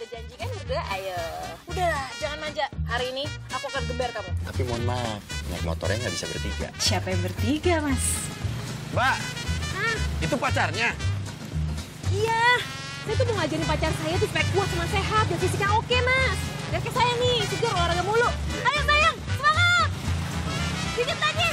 udah janji kan berdua, ayo. Udah, jangan manja. Hari ini aku akan geber kamu. Tapi mohon maaf, naik motornya nggak bisa bertiga. Siapa yang bertiga, Mas? Mbak, itu pacarnya? Iya, saya tuh mau ngajarin pacar saya tuh supaya kuat sama sehat dan fisiknya oke, Mas. Biar kayak saya nih, segar olahraga mulu. Ayo sayang, semangat! Dikit lagi!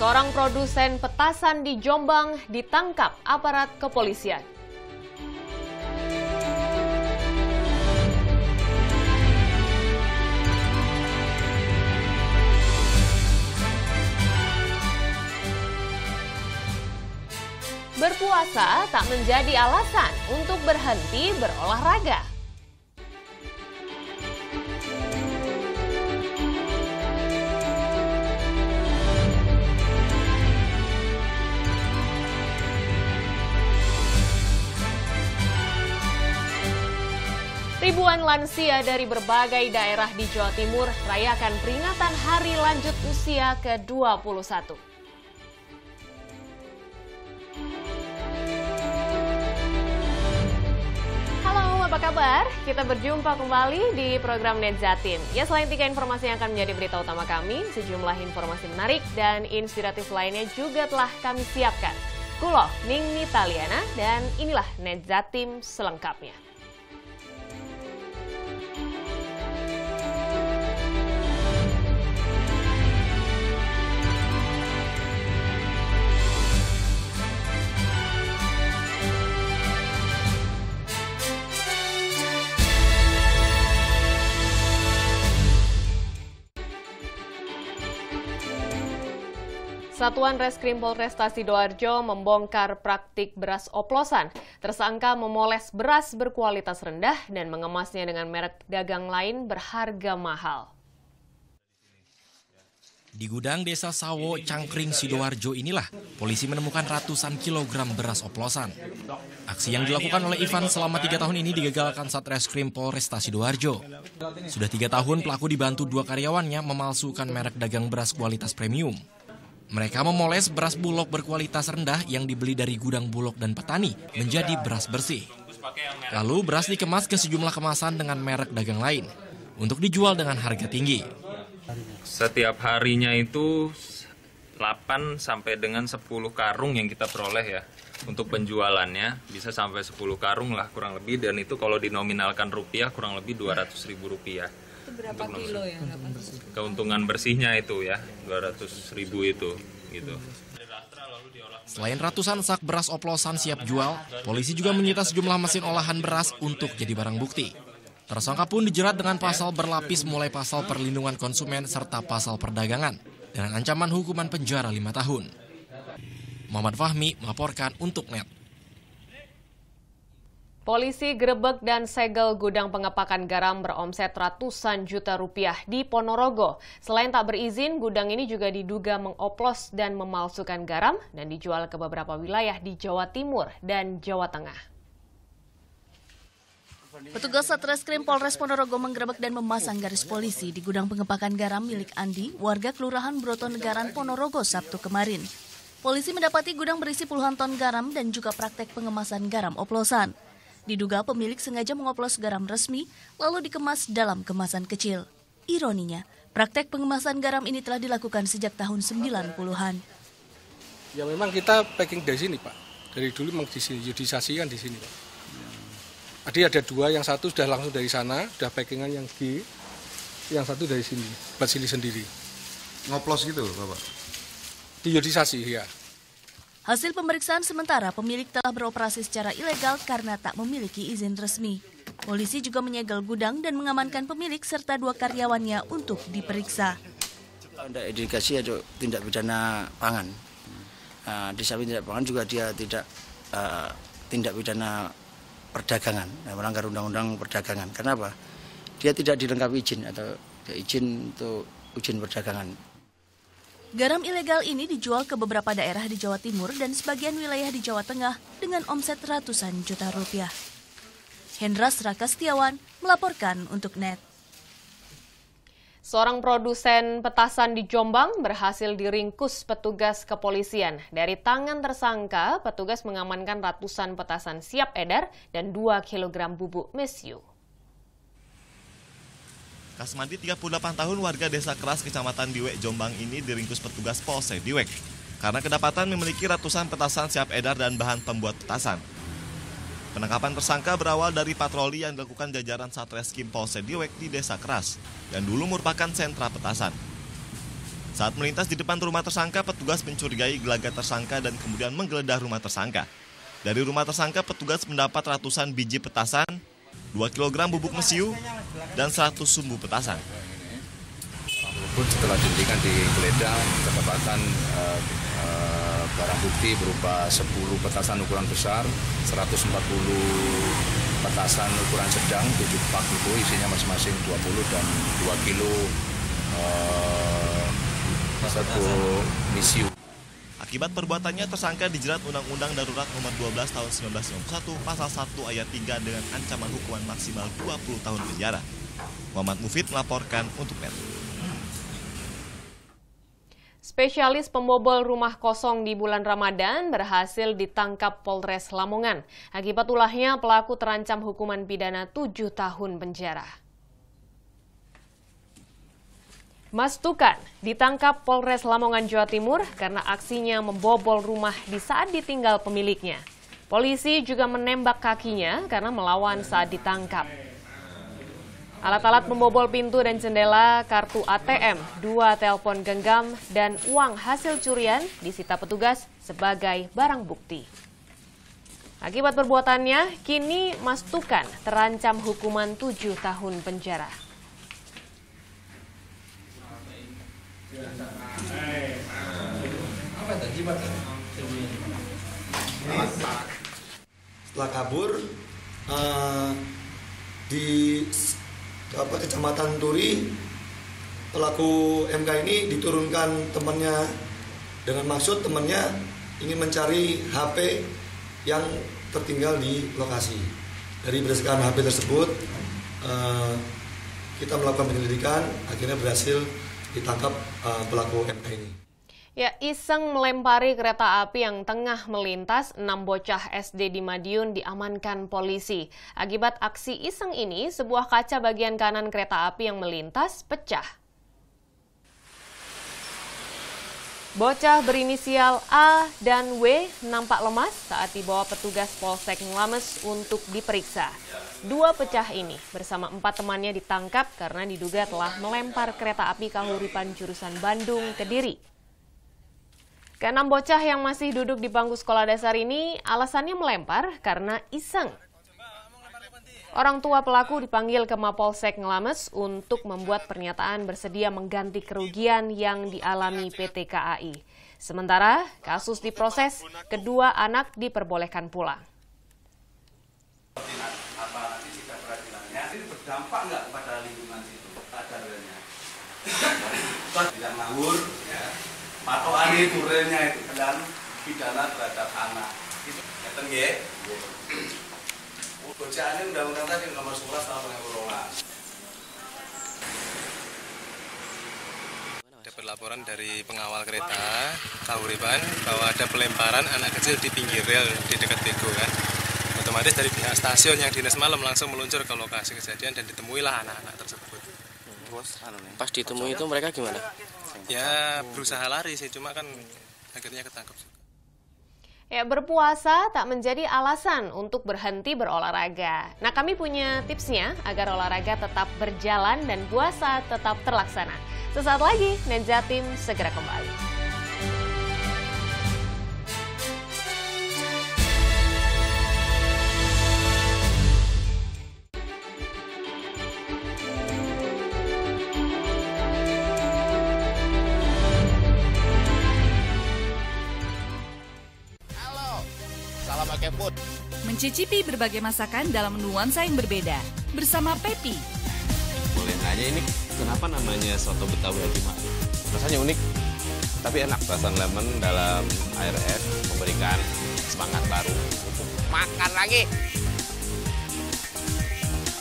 Seorang produsen petasan di Jombang ditangkap aparat kepolisian. Berpuasa tak menjadi alasan untuk berhenti berolahraga. Ribuan lansia dari berbagai daerah di Jawa Timur rayakan peringatan Hari Lanjut Usia ke-21. Halo, apa kabar? Kita berjumpa kembali di program Netzatim. Ya, selain 3 informasi yang akan menjadi berita utama kami, sejumlah informasi menarik dan inspiratif lainnya juga telah kami siapkan. Kulo, Ning Nitaliana, dan inilah Netzatim selengkapnya. Satuan Reskrim Polresta Sidoarjo membongkar praktik beras oplosan. Tersangka memoles beras berkualitas rendah dan mengemasnya dengan merek dagang lain berharga mahal. Di gudang Desa Sawo, Cangkring, Sidoarjo inilah polisi menemukan ratusan kilogram beras oplosan. Aksi yang dilakukan oleh Ivan selama 3 tahun ini digagalkan Satreskrim Polresta Sidoarjo. Sudah 3 tahun pelaku dibantu 2 karyawannya memalsukan merek dagang beras kualitas premium. Mereka memoles beras bulog berkualitas rendah yang dibeli dari gudang bulog dan petani menjadi beras bersih. Lalu beras dikemas ke sejumlah kemasan dengan merek dagang lain untuk dijual dengan harga tinggi. Setiap harinya itu 8 sampai dengan 10 karung yang kita peroleh ya. Untuk penjualannya bisa sampai 10 karung lah kurang lebih, dan itu kalau dinominalkan rupiah kurang lebih Rp200.000. Berapa kilo ya? Keuntungan bersihnya itu ya, 200.000 itu gitu. Selain ratusan sak beras oplosan siap jual, polisi juga menyita sejumlah mesin olahan beras untuk jadi barang bukti. Tersangka pun dijerat dengan pasal berlapis mulai pasal perlindungan konsumen serta pasal perdagangan dengan ancaman hukuman penjara 5 tahun. Muhammad Fahmi melaporkan untuk NET. Polisi gerebek dan segel gudang pengepakan garam beromset ratusan juta rupiah di Ponorogo. Selain tak berizin, gudang ini juga diduga mengoplos dan memalsukan garam dan dijual ke beberapa wilayah di Jawa Timur dan Jawa Tengah. Petugas Satreskrim Polres Ponorogo menggerebek dan memasang garis polisi di gudang pengepakan garam milik Andi, warga Kelurahan Brotonegaran, Ponorogo, Sabtu kemarin. Polisi mendapati gudang berisi puluhan ton garam dan juga praktek pengemasan garam oplosan. Diduga pemilik sengaja mengoplos garam resmi lalu dikemas dalam kemasan kecil. Ironinya, praktek pengemasan garam ini telah dilakukan sejak tahun 90-an. Ya memang kita packing dari sini, Pak. Dari dulu memang disasikan di sini, Pak. Tadi ada 2, yang satu sudah langsung dari sana, sudah packingan yang G, yang satu dari sini, buat sini sendiri. Ngoplos gitu, Bapak? Diodisasi, ya. Hasil pemeriksaan sementara, pemilik telah beroperasi secara ilegal karena tak memiliki izin resmi. Polisi juga menyegel gudang dan mengamankan pemilik serta 2 karyawannya untuk diperiksa. Ada indikasi ada tindak pidana pangan. Di samping tindak pangan juga dia tidak tindak pidana perdagangan, melanggar undang-undang perdagangan. Kenapa? Dia tidak dilengkapi izin atau izin untuk izin perdagangan. Garam ilegal ini dijual ke beberapa daerah di Jawa Timur dan sebagian wilayah di Jawa Tengah dengan omset ratusan juta rupiah. Hendra Sraka Setiawan melaporkan untuk NET. Seorang produsen petasan di Jombang berhasil diringkus petugas kepolisian. Dari tangan tersangka, petugas mengamankan ratusan petasan siap edar dan 2 kg bubuk mesiu. Kasmadi 38 tahun warga Desa Keras, Kecamatan Diwek, Jombang ini diringkus petugas Polsek Diwek karena kedapatan memiliki ratusan petasan siap edar dan bahan pembuat petasan. Penangkapan tersangka berawal dari patroli yang dilakukan jajaran Satreskrim Polsek Diwek di Desa Keras, yang dulu merupakan sentra petasan. Saat melintas di depan rumah tersangka, petugas mencurigai gelagat tersangka dan kemudian menggeledah rumah tersangka. Dari rumah tersangka, petugas mendapat ratusan biji petasan, 2 kg bubuk mesiu, dan 100 sumbu petasan. Setelah dihentikan digeledah, kedapatan barang bukti berupa 10 petasan ukuran besar, 140 petasan ukuran sedang, 7 pak itu isinya masing-masing 20 dan 2 kilo serbuk mesiu. Akibat perbuatannya, tersangka dijerat Undang-Undang Darurat Nomor 12 Tahun 1991 Pasal 1 Ayat 3 dengan ancaman hukuman maksimal 20 tahun penjara. Muhammad Mufid melaporkan untuk NET. Spesialis pembobol rumah kosong di bulan Ramadan berhasil ditangkap Polres Lamongan. Akibat ulahnya, pelaku terancam hukuman pidana 7 tahun penjara. Mas Tukan ditangkap Polres Lamongan, Jawa Timur karena aksinya membobol rumah di saat ditinggal pemiliknya. Polisi juga menembak kakinya karena melawan saat ditangkap. Alat-alat membobol pintu dan jendela, kartu ATM, 2 telepon genggam, dan uang hasil curian disita petugas sebagai barang bukti. Akibat perbuatannya, kini Mas Tukan terancam hukuman 7 tahun penjara. Setelah kabur di Kecamatan Turi, pelaku MK ini diturunkan temannya dengan maksud temannya ingin mencari HP yang tertinggal di lokasi. Dari berdasarkan HP tersebut, kita melakukan penyelidikan, akhirnya berhasil ditangkap pelaku MK ini. Ya, iseng melempari kereta api yang tengah melintas, 6 bocah SD di Madiun diamankan polisi. Akibat aksi iseng ini, sebuah kaca bagian kanan kereta api yang melintas pecah. Bocah berinisial A dan W nampak lemas saat dibawa petugas Polsek Nglames untuk diperiksa. 2 pecah ini bersama 4 temannya ditangkap karena diduga telah melempar kereta api Kahuripan jurusan Bandung ke Kediri. Ke-6 bocah yang masih duduk di bangku sekolah dasar ini alasannya melempar karena iseng. Orang tua pelaku dipanggil ke Mapolsek Nglames untuk membuat pernyataan bersedia mengganti kerugian yang dialami PT KAI. Sementara kasus diproses, kedua anak diperbolehkan pulang. Ini berdampak nggak pada lingkungan situ? Ada realnya. Tidak ngawur, ya. Patokan itu realnya itu dan pidana terhadap anak. Itu ngeten nggih. Bocah ini undang-undang tadi nomor 11 tahun 2012. Dapat laporan dari pengawal kereta Kahuripan bahwa ada pelemparan anak kecil di pinggir rel di dekat Bego kan. Otomatis dari pihak stasiun yang dinas malam langsung meluncur ke lokasi kejadian dan ditemuilah anak-anak tersebut. Pas ditemui itu mereka gimana? Ya berusaha lari sih, cuma kan akhirnya ketangkep. Ya, berpuasa tak menjadi alasan untuk berhenti berolahraga. Nah, kami punya tipsnya agar olahraga tetap berjalan dan puasa tetap terlaksana. Sesaat lagi, NET Jatim segera kembali. Mencicipi berbagai masakan dalam nuansa yang berbeda bersama Pepi. Boleh nanya ini kenapa namanya soto Betawi Haji Ma'ruf? Rasanya unik, tapi enak. Rasa lemon dalam air es memberikan semangat baru untuk makan lagi.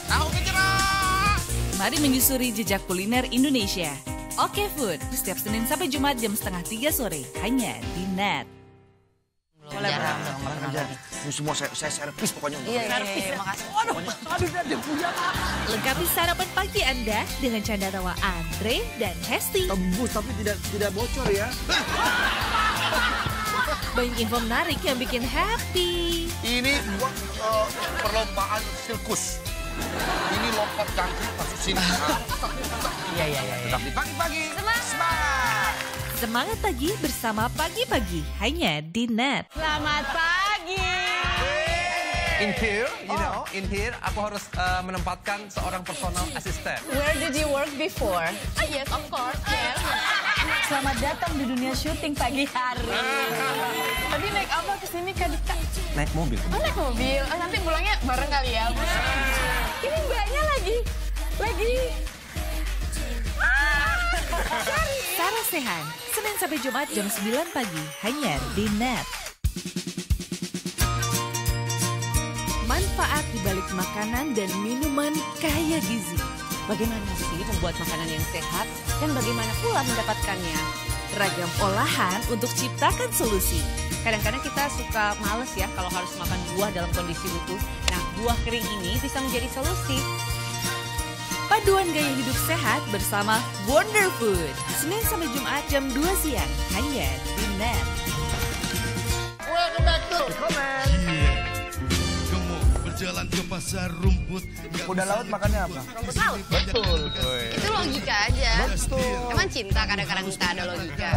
Tahu gejrot! Mari menyusuri jejak kuliner Indonesia. Oke Food, setiap Senin sampai Jumat jam 2:30 sore, hanya di NET. Boleh ini semua saya servis pokoknya. Servis. Makasih. Lengkapi sarapan pagi Anda dengan canda tawa Andre dan Hesti. Tembus tapi tidak bocor ya. Banyak info menarik yang bikin happy. Ini buat perlombaan sirkus. Ini lompat cangkrik masuk sini. Iya. Tetap di pagi-pagi. Semangat. Semangat pagi bersama Pagi-Pagi hanya di NET. Selamat pagi. In here, aku harus menempatkan seorang personal assistant. Where did you work before? Oh yes, of course. Yes. Selamat datang di dunia syuting pagi hari. Tadi naik apa kesini Kak Dika? Naik mobil. Oh, naik mobil. Oh, nanti pulangnya bareng kali ya. Ini mbaknya lagi. Sarah Sehan, Senin sampai Jumat jam 9 pagi hanya di NET. Manfaat di balik makanan dan minuman kaya gizi. Bagaimana sih membuat makanan yang sehat dan bagaimana pula mendapatkannya? Ragam olahan untuk ciptakan solusi. Kadang-kadang kita suka males ya kalau harus makan buah dalam kondisi utuh. Nah, buah kering ini bisa menjadi solusi. Paduan gaya hidup sehat bersama Wonder Food. Senin sampai Jumat jam 2 siang hanya di NET. Welcome back to Jalan ke pasar rumput. Kuda laut makannya apa? rumput laut. Betul. Itu logika aja. Betul. Emang cinta kadang-kadang kita ada logika.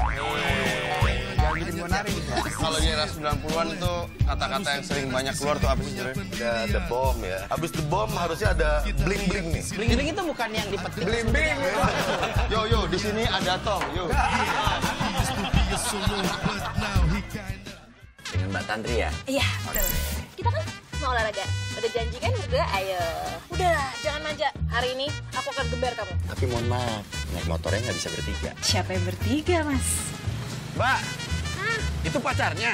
Jangan bikin gue nari. Kalau di era 90-an itu kata-kata yang sering banyak keluar tuh apa sih sebenarnya? Ada the bomb ya. Habis the bomb harusnya ada bling-bling nih. Bling-bling itu bukan yang dipetik. Bling-bling. Yo, di sini ada tong. Yo. Dengan Mbak Tantri ya? Iya, betul. Kita kan mau olahraga. Udah janji kan berdua, ayo. Udah, jangan manja. Hari ini aku akan gembar kamu. Tapi mohon maaf, naik motornya nggak bisa bertiga. Siapa yang bertiga, Mas? Mbak, itu pacarnya?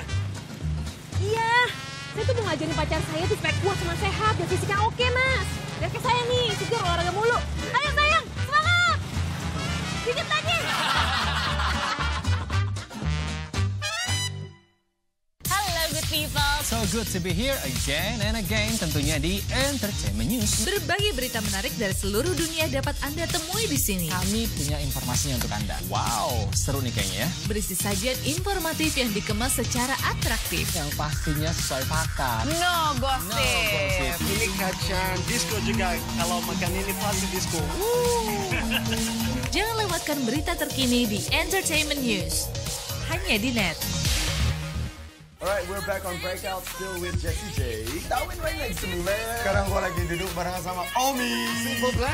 Iya, saya tuh mau ngajarin pacar saya tuh supaya kuat sama sehat dan fisiknya oke, Mas. Lihat ke saya nih, segar olahraga mulu. Ayo sayang, semangat! Dikit lagi! Hello good people. So good to be here again and again, tentunya di Entertainment News. Berbagai berita menarik dari seluruh dunia dapat Anda temui di sini. Kami punya informasinya untuk Anda. Wow, seru nih kayaknya ya. Berisi sajian informatif yang dikemas secara atraktif. Yang pastinya sesuai fakta. No gossip. Ini kacang disco juga. Kalau makan ini pasti disco. Jangan lewatkan berita terkini di Entertainment News. Hanya di NET. Alright, we're back on Breakout still with Jessie J. Darwin right next to me, man. Sekarang gue lagi duduk barengan sama Omi. Simple Plan.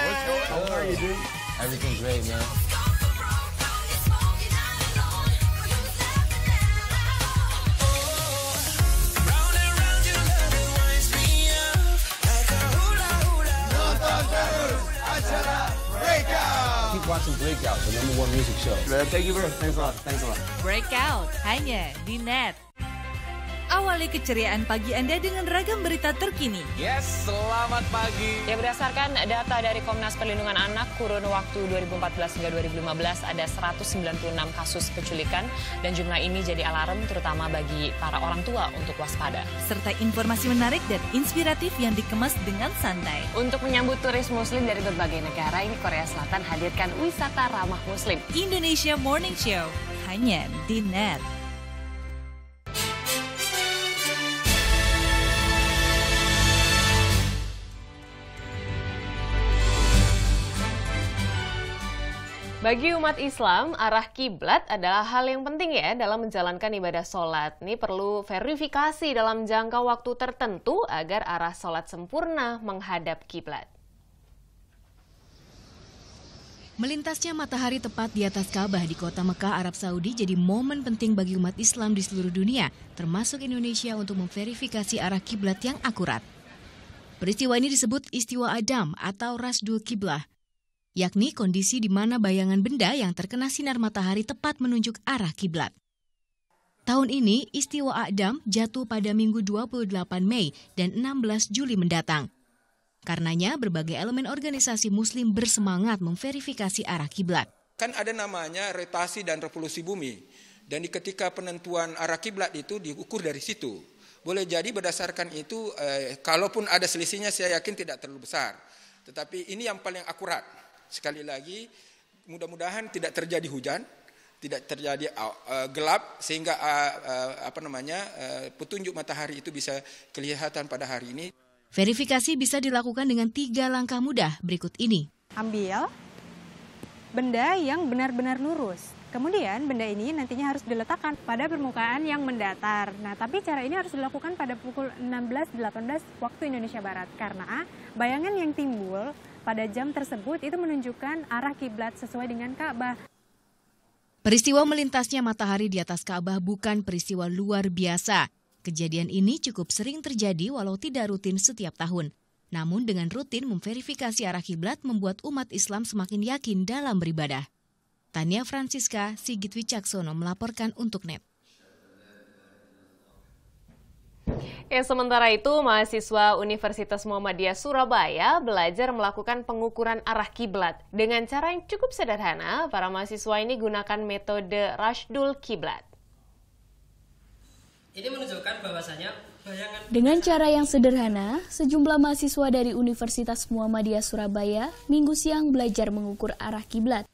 What's going on? How are you doing? Everything's great, man. Keep watching Breakout, the #1 music show. Thank you, bro. Thanks a lot. Breakout hanya di NET. Awali keceriaan pagi Anda dengan ragam berita terkini. Yes, selamat pagi. Ya, berdasarkan data dari Komnas Perlindungan Anak, kurun waktu 2014 hingga 2015 ada 196 kasus penculikan dan jumlah ini jadi alarm terutama bagi para orang tua untuk waspada. Serta informasi menarik dan inspiratif yang dikemas dengan santai. Untuk menyambut turis muslim dari berbagai negara, ini Korea Selatan hadirkan wisata ramah muslim. Indonesia Morning Show hanya di NET. Bagi umat Islam, arah kiblat adalah hal yang penting ya dalam menjalankan ibadah sholat. Ini perlu verifikasi dalam jangka waktu tertentu agar arah sholat sempurna menghadap kiblat. Melintasnya matahari tepat di atas Ka'bah di kota Mekah, Arab Saudi jadi momen penting bagi umat Islam di seluruh dunia, termasuk Indonesia untuk memverifikasi arah kiblat yang akurat. Peristiwa ini disebut Istiwa Adam atau Rasdul Qiblah, yakni kondisi di mana bayangan benda yang terkena sinar matahari tepat menunjuk arah kiblat. Tahun ini, Istiwa Adam jatuh pada Minggu 28 Mei dan 16 Juli mendatang. Karenanya, berbagai elemen organisasi Muslim bersemangat memverifikasi arah kiblat. Kan ada namanya rotasi dan revolusi bumi. Dan ketika penentuan arah kiblat itu diukur dari situ. Boleh jadi berdasarkan itu, kalaupun ada selisihnya saya yakin tidak terlalu besar. Tetapi ini yang paling akurat. Sekali lagi, mudah-mudahan tidak terjadi hujan, tidak terjadi gelap, sehingga petunjuk matahari itu bisa kelihatan pada hari ini. Verifikasi bisa dilakukan dengan 3 langkah mudah berikut ini. Ambil benda yang benar-benar lurus. Kemudian benda ini nantinya harus diletakkan pada permukaan yang mendatar. Nah, tapi cara ini harus dilakukan pada pukul 16.18 waktu Indonesia Barat. Karena bayangan yang timbul pada jam tersebut itu menunjukkan arah kiblat sesuai dengan Ka'bah. Peristiwa melintasnya matahari di atas Ka'bah bukan peristiwa luar biasa. Kejadian ini cukup sering terjadi walau tidak rutin setiap tahun. Namun dengan rutin memverifikasi arah kiblat membuat umat Islam semakin yakin dalam beribadah. Tania Francisca, Sigit Wicaksono melaporkan untuk NET. Sementara itu, mahasiswa Universitas Muhammadiyah Surabaya belajar melakukan pengukuran arah kiblat. Dengan cara yang cukup sederhana, para mahasiswa ini gunakan metode Rashdul Kiblat. Ini menunjukkan bahwasanya bayangan... Dengan cara yang sederhana, sejumlah mahasiswa dari Universitas Muhammadiyah Surabaya minggu siang belajar mengukur arah kiblat.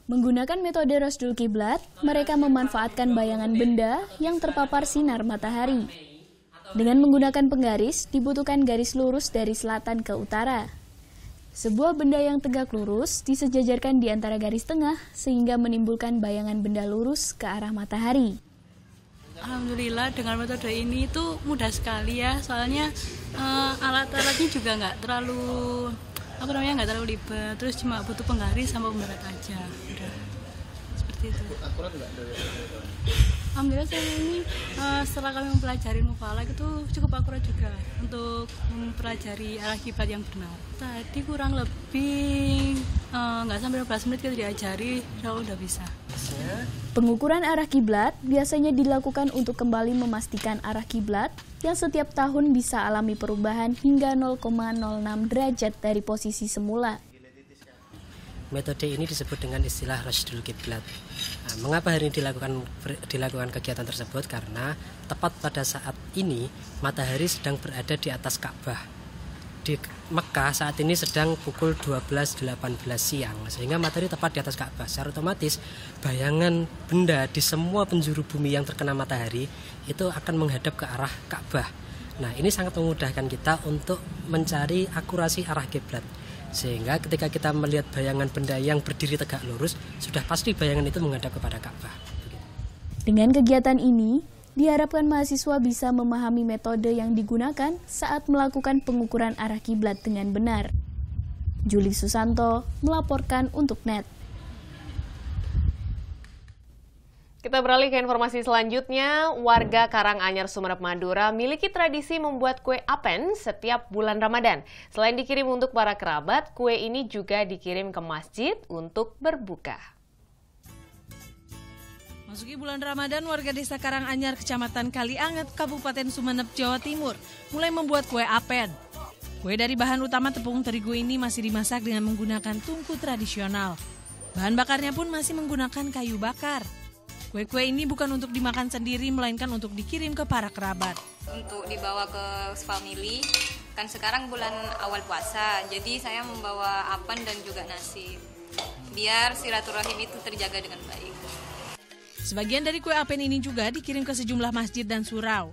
Menggunakan metode Rashdul Kiblat, mereka memanfaatkan bayangan benda yang terpapar sinar matahari. Dengan menggunakan penggaris, dibutuhkan garis lurus dari selatan ke utara. Sebuah benda yang tegak lurus disejajarkan di antara garis tengah sehingga menimbulkan bayangan benda lurus ke arah matahari. Alhamdulillah dengan metode ini itu mudah sekali ya, soalnya alat-alatnya juga nggak terlalu ribet, terus cuma butuh penggaris sama pemberat aja, udah seperti itu. Akurat nggak? Alhamdulillah saya ini setelah kami mempelajari mufalak itu cukup akurat juga untuk mempelajari arah kiblat yang benar. Tadi kurang lebih nggak sampai 15 menit kita diajari, udah bisa. Pengukuran arah kiblat biasanya dilakukan untuk kembali memastikan arah kiblat yang setiap tahun bisa alami perubahan hingga 0,06 derajat dari posisi semula. Metode ini disebut dengan istilah Rashdul Kiblat. Nah, mengapa hari ini dilakukan kegiatan tersebut? Karena tepat pada saat ini matahari sedang berada di atas Ka'bah. Di Mekah saat ini sedang pukul 12.18 siang, sehingga matahari tepat di atas Ka'bah. Secara otomatis bayangan benda di semua penjuru bumi yang terkena matahari itu akan menghadap ke arah Ka'bah. Nah, ini sangat memudahkan kita untuk mencari akurasi arah kiblat. Sehingga ketika kita melihat bayangan benda yang berdiri tegak lurus, sudah pasti bayangan itu menghadap kepada Ka'bah. Dengan kegiatan ini, diharapkan mahasiswa bisa memahami metode yang digunakan saat melakukan pengukuran arah kiblat dengan benar. Juli Susanto melaporkan untuk NET. Kita beralih ke informasi selanjutnya. Warga Karanganyar, Sumeneb, Madura miliki tradisi membuat kue apen setiap bulan Ramadan. Selain dikirim untuk para kerabat, kue ini juga dikirim ke masjid untuk berbuka. Masuki bulan Ramadan, warga desa Karanganyar, Kecamatan Kalianget, Kabupaten Sumeneb, Jawa Timur, mulai membuat kue apen. Kue dari bahan utama tepung terigu ini masih dimasak dengan menggunakan tungku tradisional. Bahan bakarnya pun masih menggunakan kayu bakar. Kue-kue ini bukan untuk dimakan sendiri, melainkan untuk dikirim ke para kerabat. Untuk dibawa ke family, kan sekarang bulan awal puasa, jadi saya membawa apan dan juga nasi, biar silaturahim itu terjaga dengan baik. Sebagian dari kue apen ini juga dikirim ke sejumlah masjid dan surau.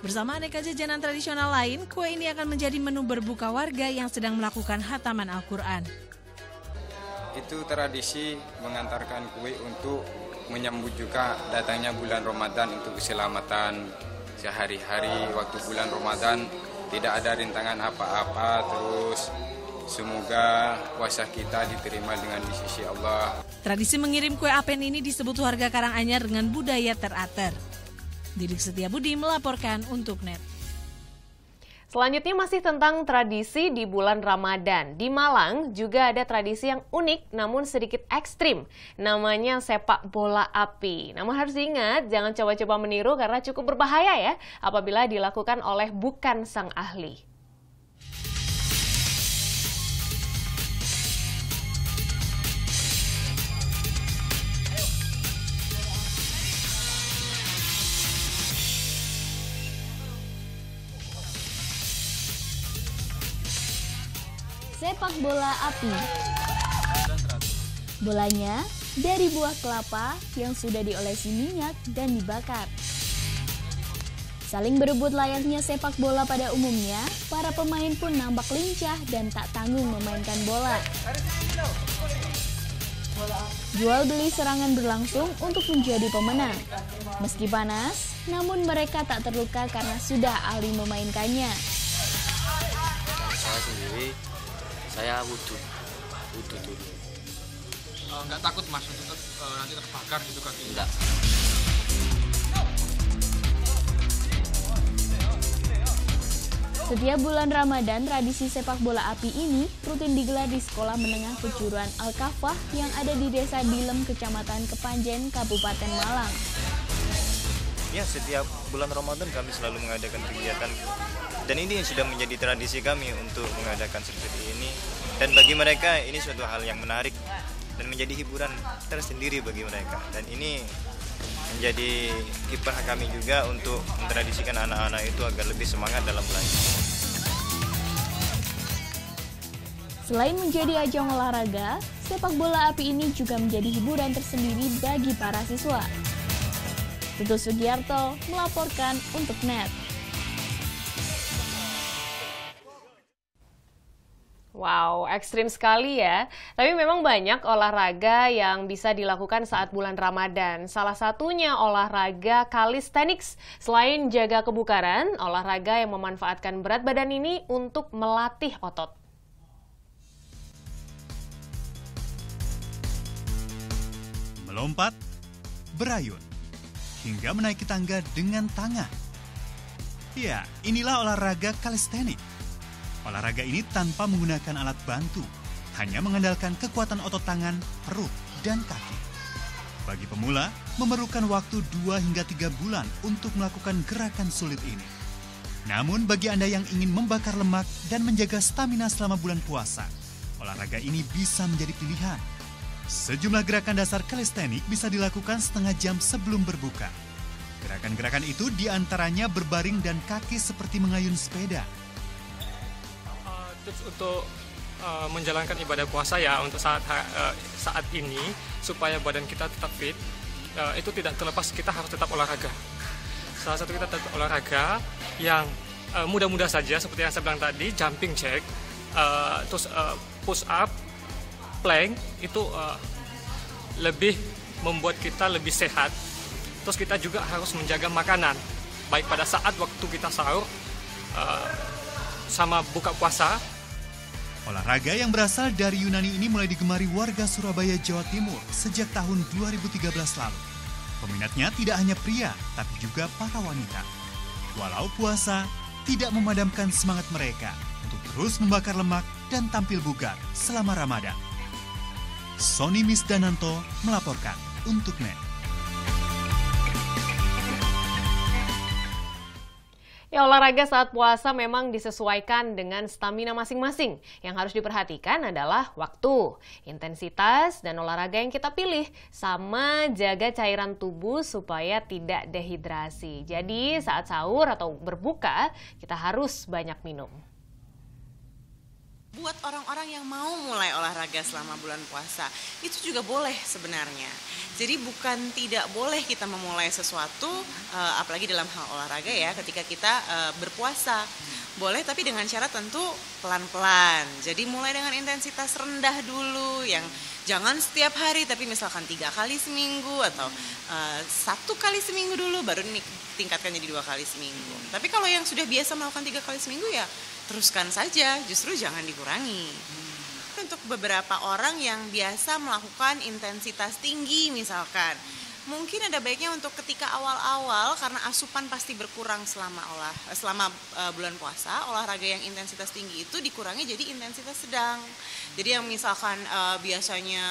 Bersama aneka jajanan tradisional lain, kue ini akan menjadi menu berbuka warga yang sedang melakukan khataman Al-Quran. Itu tradisi mengantarkan kue untuk menyambut juga datangnya bulan Ramadan untuk keselamatan sehari-hari waktu bulan Ramadan, tidak ada rintangan apa-apa, terus semoga puasa kita diterima dengan di sisi Allah. Tradisi mengirim kue apen ini disebut warga Karanganyar dengan budaya teratur. Didik Setiabudi melaporkan untuk NET. Selanjutnya masih tentang tradisi di bulan Ramadan. Di Malang juga ada tradisi yang unik namun sedikit ekstrim. Namanya sepak bola api. Namun harus diingat, jangan coba-coba meniru karena cukup berbahaya ya apabila dilakukan oleh bukan sang ahli. sepak bola api. Bolanya dari buah kelapa yang sudah diolesi minyak dan dibakar. Saling berebut layaknya sepak bola pada umumnya, para pemain pun nampak lincah dan tak tanggung memainkan bola. Jual beli serangan berlangsung untuk menjadi pemenang. Meski panas, namun mereka tak terluka karena sudah ahli memainkannya. Saya sendiri, saya wudhu dulu. Nggak takut mas untuk nanti terbakar gitu kan? Enggak. Setiap bulan Ramadan, tradisi sepak bola api ini rutin digelar di Sekolah Menengah Kejuruan Al-Kafah yang ada di Desa Dilem, Kecamatan Kepanjen, Kabupaten Malang. Ya, setiap bulan Ramadan kami selalu mengadakan kegiatan. Dan ini sudah menjadi tradisi kami untuk mengadakan seperti ini. Dan bagi mereka ini suatu hal yang menarik dan menjadi hiburan tersendiri bagi mereka. Dan ini menjadi kiprah kami juga untuk mentradisikan anak-anak itu agar lebih semangat dalam belajar. Selain menjadi ajang olahraga, sepak bola api ini juga menjadi hiburan tersendiri bagi para siswa. Tutu Sugiarto melaporkan untuk NET. Wow, ekstrim sekali ya. Tapi memang banyak olahraga yang bisa dilakukan saat bulan Ramadan. Salah satunya olahraga calisthenics. Selain jaga kebugaran, olahraga yang memanfaatkan berat badan ini untuk melatih otot. Melompat, berayun, hingga menaiki tangga dengan tangan. Ya, inilah olahraga calisthenics. Olahraga ini tanpa menggunakan alat bantu, hanya mengandalkan kekuatan otot tangan, perut, dan kaki. Bagi pemula, memerlukan waktu 2 hingga 3 bulan untuk melakukan gerakan sulit ini. Namun bagi Anda yang ingin membakar lemak dan menjaga stamina selama bulan puasa, olahraga ini bisa menjadi pilihan. Sejumlah gerakan dasar calisthenics bisa dilakukan setengah jam sebelum berbuka. Gerakan-gerakan itu diantaranya berbaring dan kaki seperti mengayun sepeda. Tips untuk menjalankan ibadah puasa ya untuk saat ini supaya badan kita tetap fit, itu tidak terlepas kita harus tetap olahraga. Salah satu kita tetap olahraga yang mudah-mudah saja seperti yang saya bilang tadi, jumping jack, terus push up, plank itu lebih membuat kita lebih sehat. Terus kita juga harus menjaga makanan baik pada saat waktu kita sahur sama buka puasa. Olahraga yang berasal dari Yunani ini mulai digemari warga Surabaya, Jawa Timur sejak tahun 2013 lalu. Peminatnya tidak hanya pria, tapi juga para wanita. Walau puasa tidak memadamkan semangat mereka untuk terus membakar lemak dan tampil bugar selama Ramadan. Sony Misdananto melaporkan untuk NET. Ya, olahraga saat puasa memang disesuaikan dengan stamina masing-masing. Yang harus diperhatikan adalah waktu, intensitas, dan olahraga yang kita pilih. Sama jaga cairan tubuh supaya tidak dehidrasi. Jadi saat sahur atau berbuka, kita harus banyak minum. Buat orang-orang yang mau mulai olahraga selama bulan puasa, itu juga boleh sebenarnya. Jadi bukan tidak boleh kita memulai sesuatu, apalagi dalam hal olahraga ya, ketika kita berpuasa. Boleh, tapi dengan syarat tentu pelan-pelan. Jadi mulai dengan intensitas rendah dulu, yang jangan setiap hari, tapi misalkan 3 kali seminggu atau 1 kali seminggu dulu, baru tingkatkan jadi 2 kali seminggu. Tapi kalau yang sudah biasa melakukan 3 kali seminggu ya teruskan saja, justru jangan dikurangi. Untuk beberapa orang yang biasa melakukan intensitas tinggi misalkan, mungkin ada baiknya untuk ketika awal-awal, karena asupan pasti berkurang selama bulan puasa, olahraga yang intensitas tinggi itu dikurangi jadi intensitas sedang. Jadi yang misalkan biasanya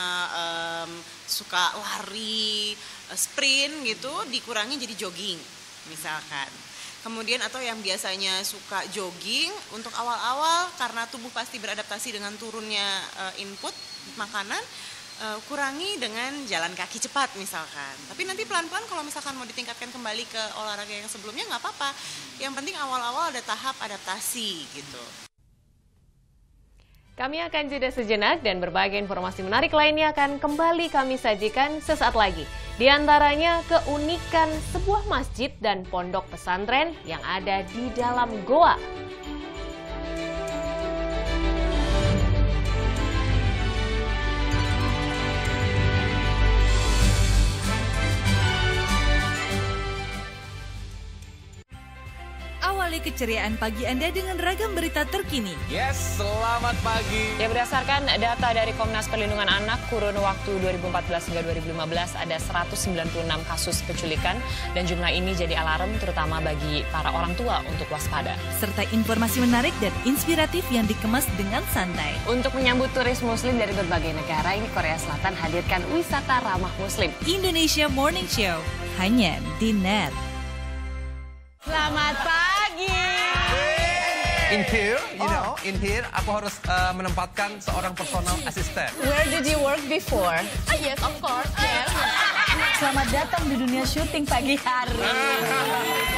suka lari, sprint gitu, dikurangi jadi jogging misalkan. Kemudian atau yang biasanya suka jogging, untuk awal-awal karena tubuh pasti beradaptasi dengan turunnya input makanan, kurangi dengan jalan kaki cepat misalkan. Tapi nanti pelan-pelan kalau misalkan mau ditingkatkan kembali ke olahraga yang sebelumnya nggak apa-apa. Yang penting awal-awal ada tahap adaptasi gitu. Kami akan jeda sejenak dan berbagai informasi menarik lainnya akan kembali kami sajikan sesaat lagi. Di antaranya keunikan sebuah masjid dan pondok pesantren yang ada di dalam goa. Awali keceriaan pagi Anda dengan ragam berita terkini. Yes, selamat pagi. Ya, berdasarkan data dari Komnas Perlindungan Anak, kurun waktu 2014 hingga 2015 ada 196 kasus penculikan dan jumlah ini jadi alarm terutama bagi para orang tua untuk waspada. Serta informasi menarik dan inspiratif yang dikemas dengan santai. Untuk menyambut turis muslim dari berbagai negara, ini Korea Selatan hadirkan wisata ramah muslim. Indonesia Morning Show, hanya di NET. Selamat pagi. In here, in here, aku harus menempatkan seorang personal assistant. Where did you work before? Yes, of course. Yes. Selamat datang di dunia syuting pagi hari.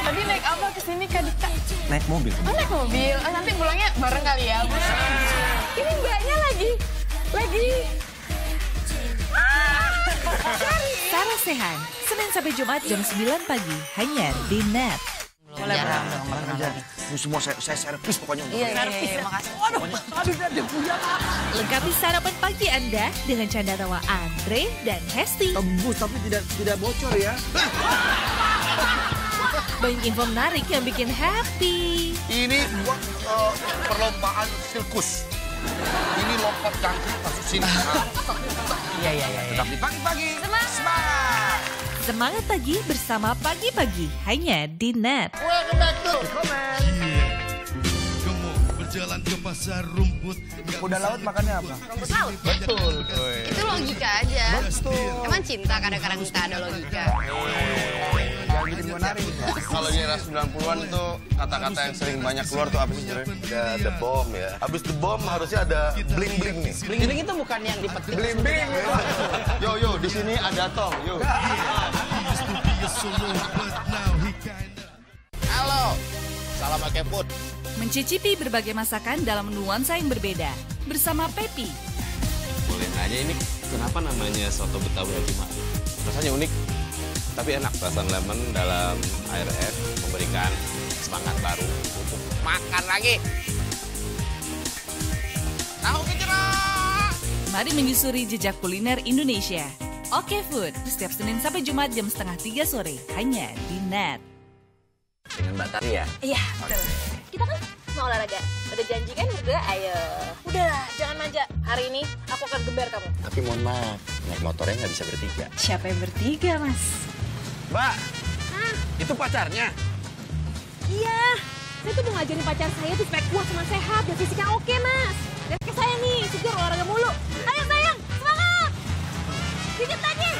Tadi naik apa kesini Kak Dika? Naik mobil. Oh, naik mobil. Oh, nanti pulangnya bareng kali ya. Ini mbaknya lagi. Sarah Sehan, Senin sampai Jumat jam 9 pagi, hanya di NET. Jarang dong. Ini semua saya servis pokoknya. Iya, makasih. Aduh, dia punya. Lengkapi sarapan pagi Anda dengan canda tawa Andre dan Hesti. Tembus tapi tidak bocor ya. Banyak info menarik yang bikin happy. Ini buat perlombaan sirkus. Ini lompat kaki masuk sini. Iya. Tetap di pagi-pagi. Semangat. Semangat pagi bersama Pagi-Pagi, hanya di NET. Welcome back to Comment. Kamu berjalan ke pasar rumput. Kuda laut makannya apa? Rumput laut. Betul. Itu logika aja. Betul. Emang cinta kadang-kadang kita ada logika. Jangan bikin gue nari. Kalau di era 90-an tuh kata-kata yang sering banyak keluar tuh apa sih sebenarnya? The bomb ya. Habis the bomb harusnya ada bling-bling nih. Bling itu bukan yang dipetik. Bling-bling. Yo, di sini ada tong, yo. Halo. Salam pakai food. Mencicipi berbagai masakan dalam nuansa yang berbeda. Bersama Pepi. Boleh nanya ini kenapa namanya soto Betawi Haji Ma'ruf? Rasanya unik, tapi enak. Rasa lemon dalam air es memberikan semangat baru untuk makan lagi. Tahu gejrot. Mari menyusuri jejak kuliner Indonesia. Oke Food, setiap Senin sampai Jumat jam 2:30 sore, hanya di NET. Dengan Mbak Tari ya? Iya, betul. Kita kan mau olahraga. Udah janji kan berdua, ayo. Udah, jangan manja. Hari ini aku akan gember kamu. Tapi mohon maaf, naik motornya nggak bisa bertiga. Siapa yang bertiga, Mas? Mbak, itu pacarnya? Iya, saya tuh mau ngajarin pacar saya tuh supaya kuat sama sehat dan fisiknya oke, Mas. Dan kayak saya nih, segar olahraga mulu. Ayo sayang, semangat! Dikit lagi!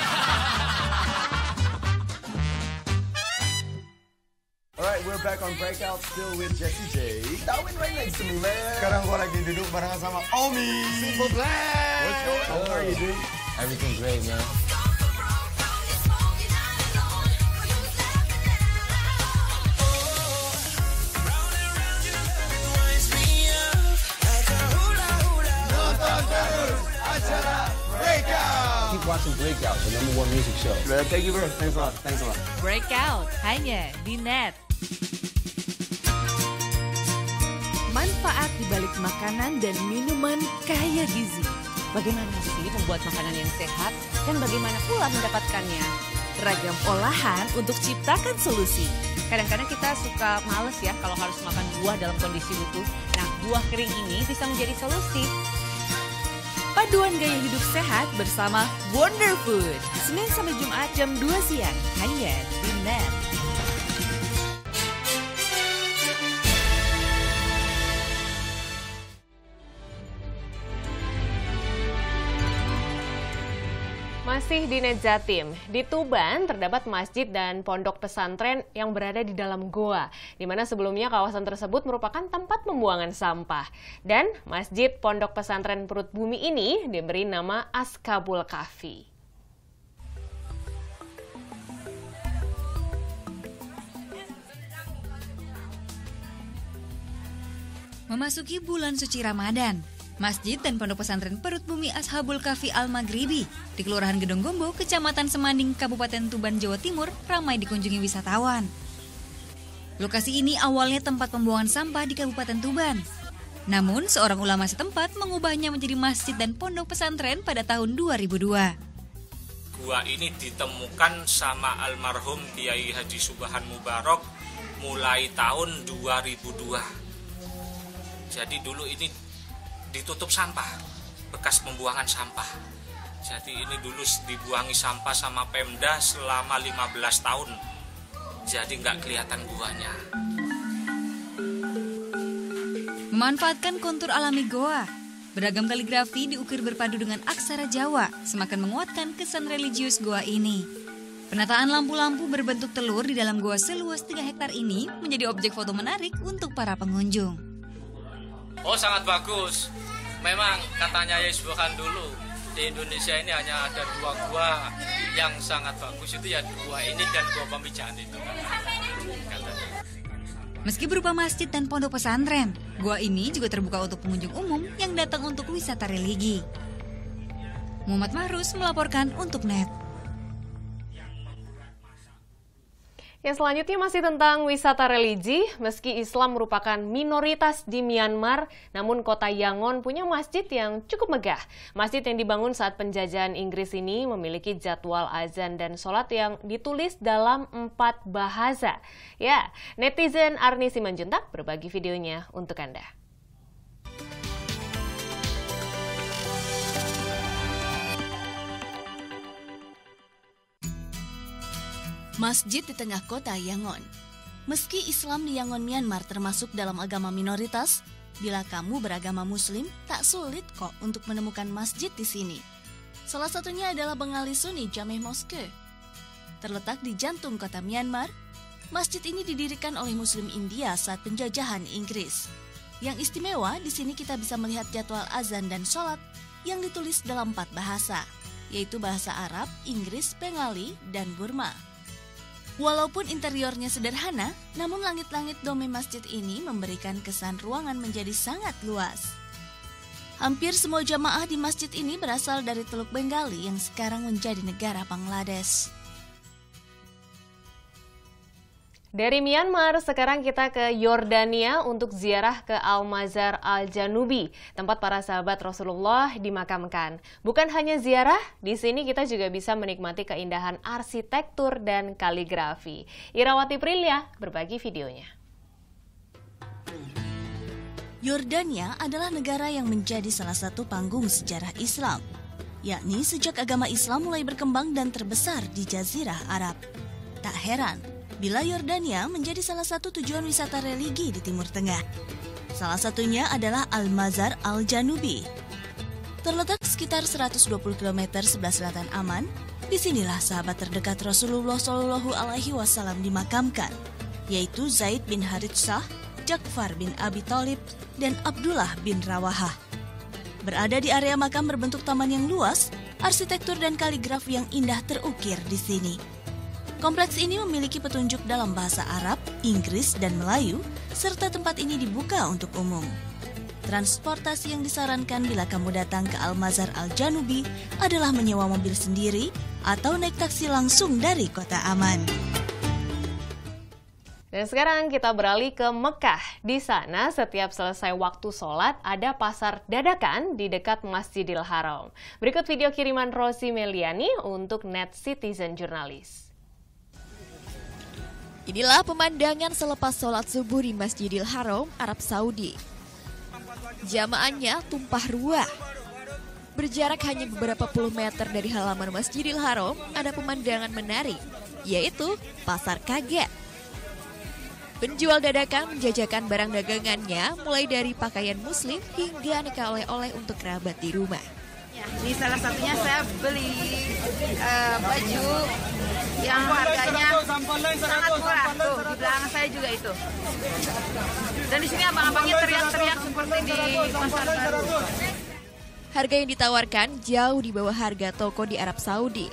Alright, we're back on Breakout still with Jessie J. Darwin right next to me, man. Sekarang gue lagi duduk bareng sama Omi. Simple Plan. What's going on? How are you doing? Everything great, man. Keep watching Breakout, the #1 music show. Thank you, bro. Thanks a lot. Breakout, hanya di NET. Manfaat di balik makanan dan minuman kaya gizi. Bagaimana sih membuat makanan yang sehat dan bagaimana pula mendapatkannya? Ragam olahan untuk ciptakan solusi. Kadang-kadang kita suka males ya kalau harus makan buah dalam kondisi utuh. Nah, buah kering ini bisa menjadi solusi. Paduan gaya hidup sehat bersama Wonder Food. Senin sampai Jumat jam 2 siang, hanya di NET. Masih di NET Jatim, di Tuban terdapat masjid dan pondok pesantren yang berada di dalam goa, di mana sebelumnya kawasan tersebut merupakan tempat pembuangan sampah. Dan masjid pondok pesantren Perut Bumi ini diberi nama Askabul Kahfi. Memasuki bulan suci Ramadan, Masjid dan Pondok Pesantren Perut Bumi Ashabul Kahfi Al-Maghribi di Kelurahan Gedong Gombo, Kecamatan Semanding, Kabupaten Tuban, Jawa Timur ramai dikunjungi wisatawan. Lokasi ini awalnya tempat pembuangan sampah di Kabupaten Tuban. Namun, seorang ulama setempat mengubahnya menjadi masjid dan pondok pesantren pada tahun 2002. Gua ini ditemukan sama almarhum Kiai Haji Subhan Mubarak mulai tahun 2002. Jadi dulu ini ditutup sampah, bekas pembuangan sampah. Jadi ini dulu dibuangi sampah sama Pemda selama 15 tahun. Jadi nggak kelihatan guanya. Memanfaatkan kontur alami goa, beragam kaligrafi diukir berpadu dengan aksara Jawa semakin menguatkan kesan religius goa ini. Penataan lampu-lampu berbentuk telur di dalam goa seluas 3 hektar ini menjadi objek foto menarik untuk para pengunjung. Oh, sangat bagus. Memang katanya Yai Subhan dulu di Indonesia ini hanya ada 2 gua yang sangat bagus, itu ya gua ini dan gua Pamijahan itu. Meski berupa masjid dan pondok pesantren, gua ini juga terbuka untuk pengunjung umum yang datang untuk wisata religi. Muhammad Mahrus melaporkan untuk NET. Yang selanjutnya masih tentang wisata religi. Meski Islam merupakan minoritas di Myanmar, namun kota Yangon punya masjid yang cukup megah. Masjid yang dibangun saat penjajahan Inggris ini memiliki jadwal azan dan sholat yang ditulis dalam 4 bahasa. Ya, netizen Arni Simanjuntak berbagi videonya untuk Anda. Masjid di tengah kota Yangon. Meski Islam di Yangon, Myanmar termasuk dalam agama minoritas, bila kamu beragama Muslim, tak sulit kok untuk menemukan masjid di sini. Salah satunya adalah Bengali Sunni Jameh Mosque. Terletak di jantung kota Myanmar, masjid ini didirikan oleh Muslim India saat penjajahan Inggris. Yang istimewa, di sini kita bisa melihat jadwal azan dan sholat yang ditulis dalam 4 bahasa, yaitu bahasa Arab, Inggris, Bengali, dan Burma. Walaupun interiornya sederhana, namun langit-langit dome masjid ini memberikan kesan ruangan menjadi sangat luas. Hampir semua jamaah di masjid ini berasal dari Teluk Bengali yang sekarang menjadi negara Bangladesh. Dari Myanmar, sekarang kita ke Yordania untuk ziarah ke Al-Mazar Al-Janubi, tempat para sahabat Rasulullah dimakamkan. Bukan hanya ziarah, di sini kita juga bisa menikmati keindahan arsitektur dan kaligrafi. Irawati Prilya berbagi videonya. Yordania adalah negara yang menjadi salah satu panggung sejarah Islam, yakni sejak agama Islam mulai berkembang dan terbesar di Jazirah Arab. Tak heran bila Yordania menjadi salah satu tujuan wisata religi di Timur Tengah. Salah satunya adalah Al-Mazar Al-Janubi. Terletak sekitar 120 km sebelah selatan Amman, disinilah sahabat terdekat Rasulullah SAW dimakamkan, yaitu Zaid bin Haritsah, Ja'far bin Abi Thalib, dan Abdullah bin Rawahah. Berada di area makam berbentuk taman yang luas, arsitektur dan kaligrafi yang indah terukir di sini. Kompleks ini memiliki petunjuk dalam bahasa Arab, Inggris, dan Melayu, serta tempat ini dibuka untuk umum. Transportasi yang disarankan bila kamu datang ke Al-Mazar Al-Janubi adalah menyewa mobil sendiri atau naik taksi langsung dari kota Amman. Dan sekarang kita beralih ke Mekah. Di sana setiap selesai waktu sholat ada pasar dadakan di dekat Masjidil Haram. Berikut video kiriman Rosi Meliani untuk Net Citizen Jurnalis. Inilah pemandangan selepas sholat subuh di Masjidil Haram, Arab Saudi. Jamaahnya tumpah ruah. Berjarak hanya beberapa puluh meter dari halaman Masjidil Haram, ada pemandangan menarik, yaitu pasar kaget. Penjual dadakan menjajakan barang dagangannya mulai dari pakaian muslim hingga aneka oleh-oleh untuk kerabat di rumah. Ya, ini salah satunya saya beli baju yang harganya sangat murah. Tuh, di belakang saya juga itu. Dan di sini abang-abangnya teriak-teriak seperti di pasar baru. Harga yang ditawarkan jauh di bawah harga toko di Arab Saudi.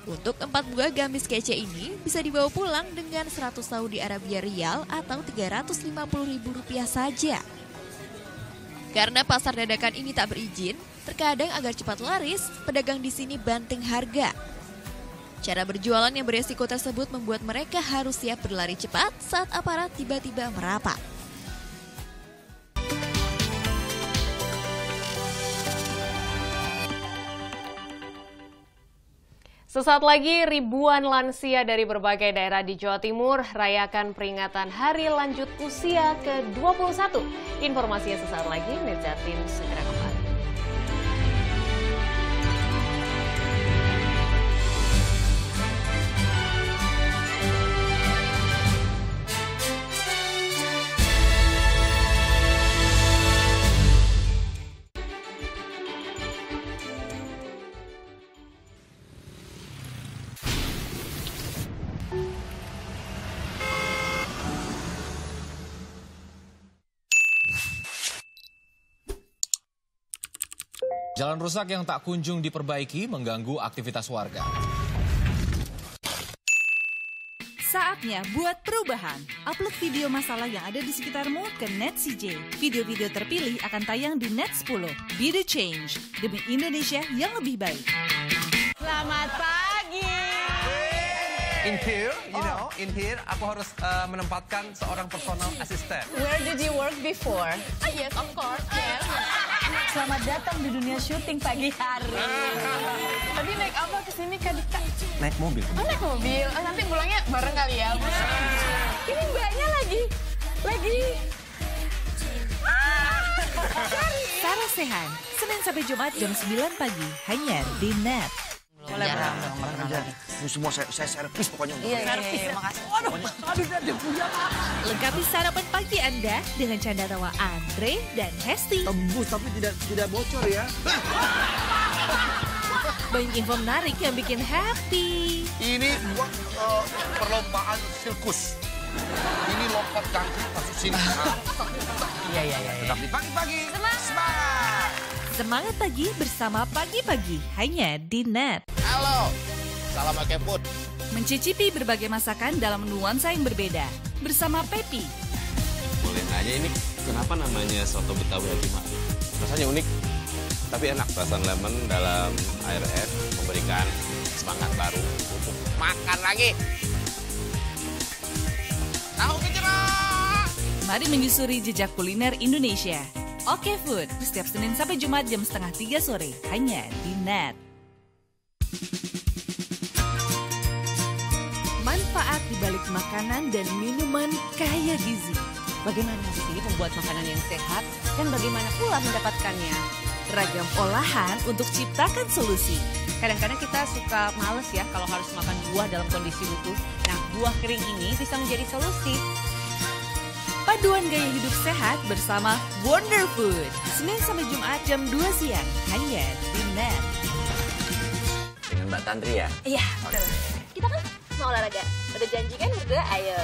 Untuk 4 buah gamis kece ini bisa dibawa pulang dengan 100 Saudi Arabia Rial atau Rp350.000 saja. Karena pasar dadakan ini tak berizin, terkadang agar cepat laris, pedagang di sini banting harga. Cara berjualan yang beresiko tersebut membuat mereka harus siap berlari cepat saat aparat tiba-tiba merapat. Sesaat lagi, ribuan lansia dari berbagai daerah di Jawa Timur rayakan peringatan Hari Lanjut Usia ke-21. Informasinya sesaat lagi, Nedzatim segera kembali. Jalan rusak yang tak kunjung diperbaiki mengganggu aktivitas warga. Saatnya buat perubahan. Upload video masalah yang ada di sekitarmu ke NetCJ. Video-video terpilih akan tayang di Net 10. Be the change demi Indonesia yang lebih baik. Selamat pagi. In here, aku harus menempatkan seorang personal assistant. Where did you work before? Yes, of course. Yes. Selamat datang di dunia syuting pagi hari. Tadi naik apa ke sini Kak Dika? Naik mobil. Oh, naik mobil. Oh, nanti pulangnya bareng kali ya. Ini mbaknya lagi. Sarah Sehan, Senin sampai Jumat jam 9 pagi hanya di Net. Boleh aja. Ini semua saya servis pokoknya. Servis, makasih. Aduh, lengkapi sarapan pagi Anda dengan canda tawa Andre dan Hesti. Tembus tapi tidak bocor ya. Banyak info menarik yang bikin happy. Ini perlombaan sirkus. Ini lompat kaki masuk sini. Iya. Tetap di pagi-pagi. Semangat. Semangat pagi bersama Pagi-Pagi hanya di Net. Halo, salam pakai food. Mencicipi berbagai masakan dalam nuansa yang berbeda bersama Pepi. Boleh nanya ini kenapa namanya soto Betawi Haji Ma'ruf? Rasanya unik, tapi enak. Perasaan lemon dalam air es memberikan semangat baru untuk makan lagi. Tahu gejrot. Mari menyusuri jejak kuliner Indonesia. Oke Food, setiap Senin sampai Jumat jam 2:30 sore, hanya di Net. Manfaat di balik makanan dan minuman kaya gizi. Bagaimana sih membuat makanan yang sehat dan bagaimana pula mendapatkannya? Ragam olahan untuk ciptakan solusi. Kadang-kadang kita suka males ya kalau harus makan buah dalam kondisi utuh. Nah, buah kering ini bisa menjadi solusi. Paduan gaya hidup sehat bersama Wonder Food. Senin sampai Jumat jam 2 siang, hanya di Net. Dengan Mbak Tantri ya? Iya, betul. Kita kan mau olahraga. Udah janji kan berdua, ayo.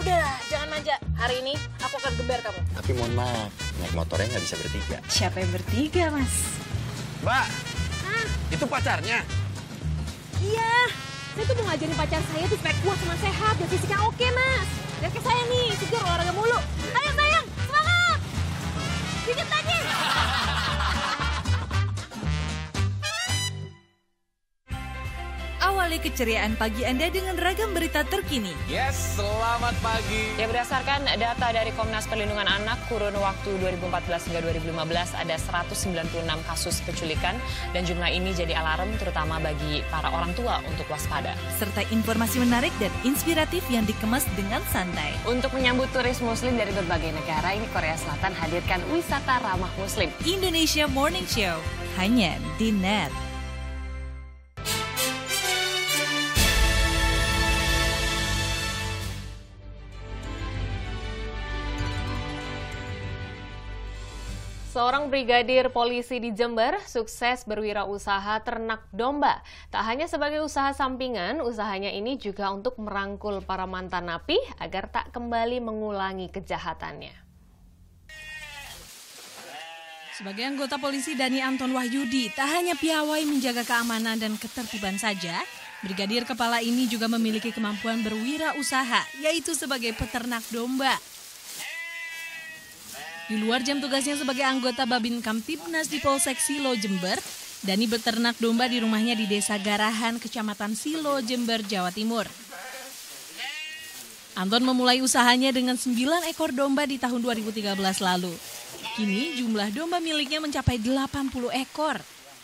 Udah, jangan manja. Hari ini aku akan geber kamu. Tapi mohon maaf, naik motornya nggak bisa bertiga. Siapa yang bertiga, Mas? Mbak, itu pacarnya? Iya, saya tuh mau ngajarin pacar saya tuh supaya kuat sama sehat dan fisiknya oke, Mas. Lihat ke saya nih, segar olahraga mulu. Ayo sayang, semangat! Dikit lagi! Awali keceriaan pagi Anda dengan ragam berita terkini. Yes, selamat pagi. Ya, berdasarkan data dari Komnas Perlindungan Anak, kurun waktu 2014 hingga 2015 ada 196 kasus penculikan dan jumlah ini jadi alarm terutama bagi para orang tua untuk waspada. Serta informasi menarik dan inspiratif yang dikemas dengan santai. Untuk menyambut turis muslim dari berbagai negara, ini Korea Selatan hadirkan wisata ramah muslim. Indonesia Morning Show, hanya di Net. Seorang brigadir polisi di Jember sukses berwirausaha ternak domba. Tak hanya sebagai usaha sampingan, usahanya ini juga untuk merangkul para mantan napi agar tak kembali mengulangi kejahatannya. Sebagai anggota polisi Dani Anton Wahyudi, tak hanya piawai menjaga keamanan dan ketertiban saja, brigadir kepala ini juga memiliki kemampuan berwirausaha, yaitu sebagai peternak domba. Di luar jam tugasnya sebagai anggota Babin Kamtibnas di Polsek Silo, Jember, Dani beternak domba di rumahnya di Desa Garahan, Kecamatan Silo, Jember, Jawa Timur. Anton memulai usahanya dengan 9 ekor domba di tahun 2013 lalu. Kini jumlah domba miliknya mencapai 80 ekor.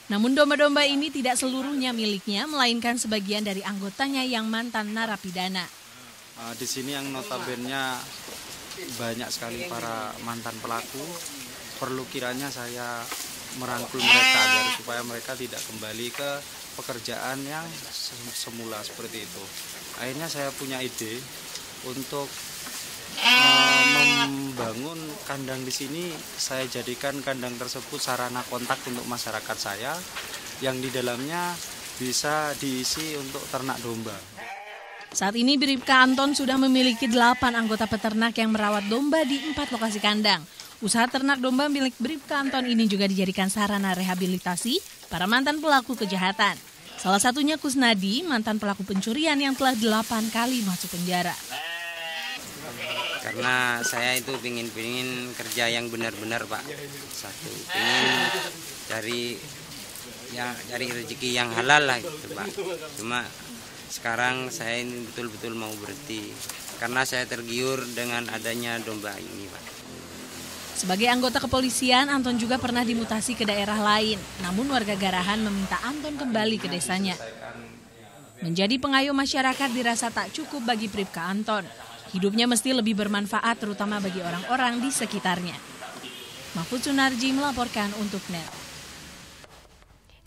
Namun domba-domba ini tidak seluruhnya miliknya, melainkan sebagian dari anggotanya yang mantan narapidana. Di sini yang notabene banyak sekali para mantan pelaku. Perlu kiranya saya merangkul mereka agar supaya mereka tidak kembali ke pekerjaan yang semula seperti itu. Akhirnya saya punya ide untuk membangun kandang di sini. Saya jadikan kandang tersebut sarana kontak untuk masyarakat saya yang di dalamnya bisa diisi untuk ternak domba. Saat ini Bribka Anton sudah memiliki 8 anggota peternak yang merawat domba di 4 lokasi kandang. Usaha ternak domba milik Bribka Anton ini juga dijadikan sarana rehabilitasi para mantan pelaku kejahatan. Salah satunya Kusnadi, mantan pelaku pencurian yang telah 8 kali masuk penjara. Karena saya itu pingin kerja yang benar-benar, Pak. Satu, pingin cari rezeki yang halal lah gitu, Pak. Cuma sekarang saya ini betul-betul mau berhenti karena saya tergiur dengan adanya domba ini, Pak. Sebagai anggota kepolisian, Anton juga pernah dimutasi ke daerah lain. Namun warga Garahan meminta Anton kembali ke desanya. Menjadi pengayuh masyarakat dirasa tak cukup bagi Bribka Anton. Hidupnya mesti lebih bermanfaat terutama bagi orang-orang di sekitarnya. Mahfud Sunarji melaporkan untuk NET.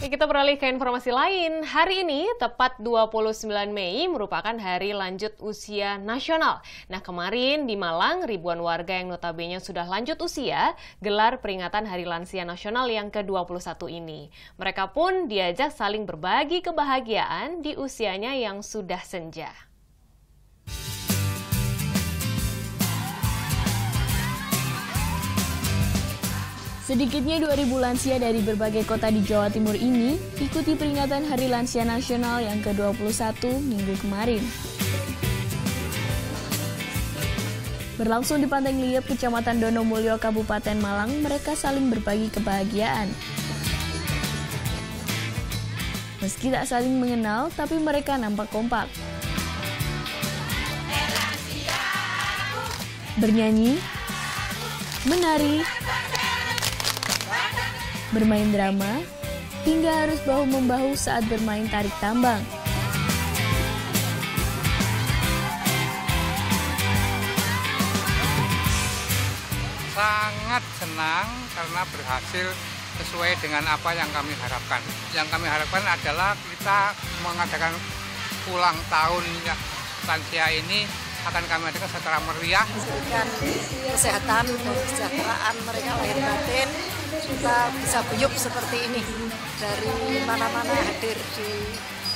Kita beralih ke informasi lain. Hari ini, tepat 29 Mei, merupakan hari lanjut usia nasional. Nah, kemarin di Malang, ribuan warga yang notabene sudah lanjut usia gelar peringatan Hari Lansia Nasional yang ke-21 ini. Mereka pun diajak saling berbagi kebahagiaan di usianya yang sudah senja. Sedikitnya 2.000 lansia dari berbagai kota di Jawa Timur ini ikuti peringatan Hari Lansia Nasional yang ke-21 minggu kemarin. Berlangsung di Pantai Liep, Kecamatan Donomulyo, Kabupaten Malang, mereka saling berbagi kebahagiaan. Meski tak saling mengenal, tapi mereka nampak kompak. Bernyanyi, menari, bermain drama, hingga harus bahu-membahu saat bermain tarik tambang. Sangat senang karena berhasil sesuai dengan apa yang kami harapkan. Yang kami harapkan adalah kita mengadakan ulang tahun lansia ini akan kami adakan secara meriah. Berikan kesehatan dan kesejahteraan mereka lahir batin, kita bisa guyup seperti ini dari mana-mana hadir di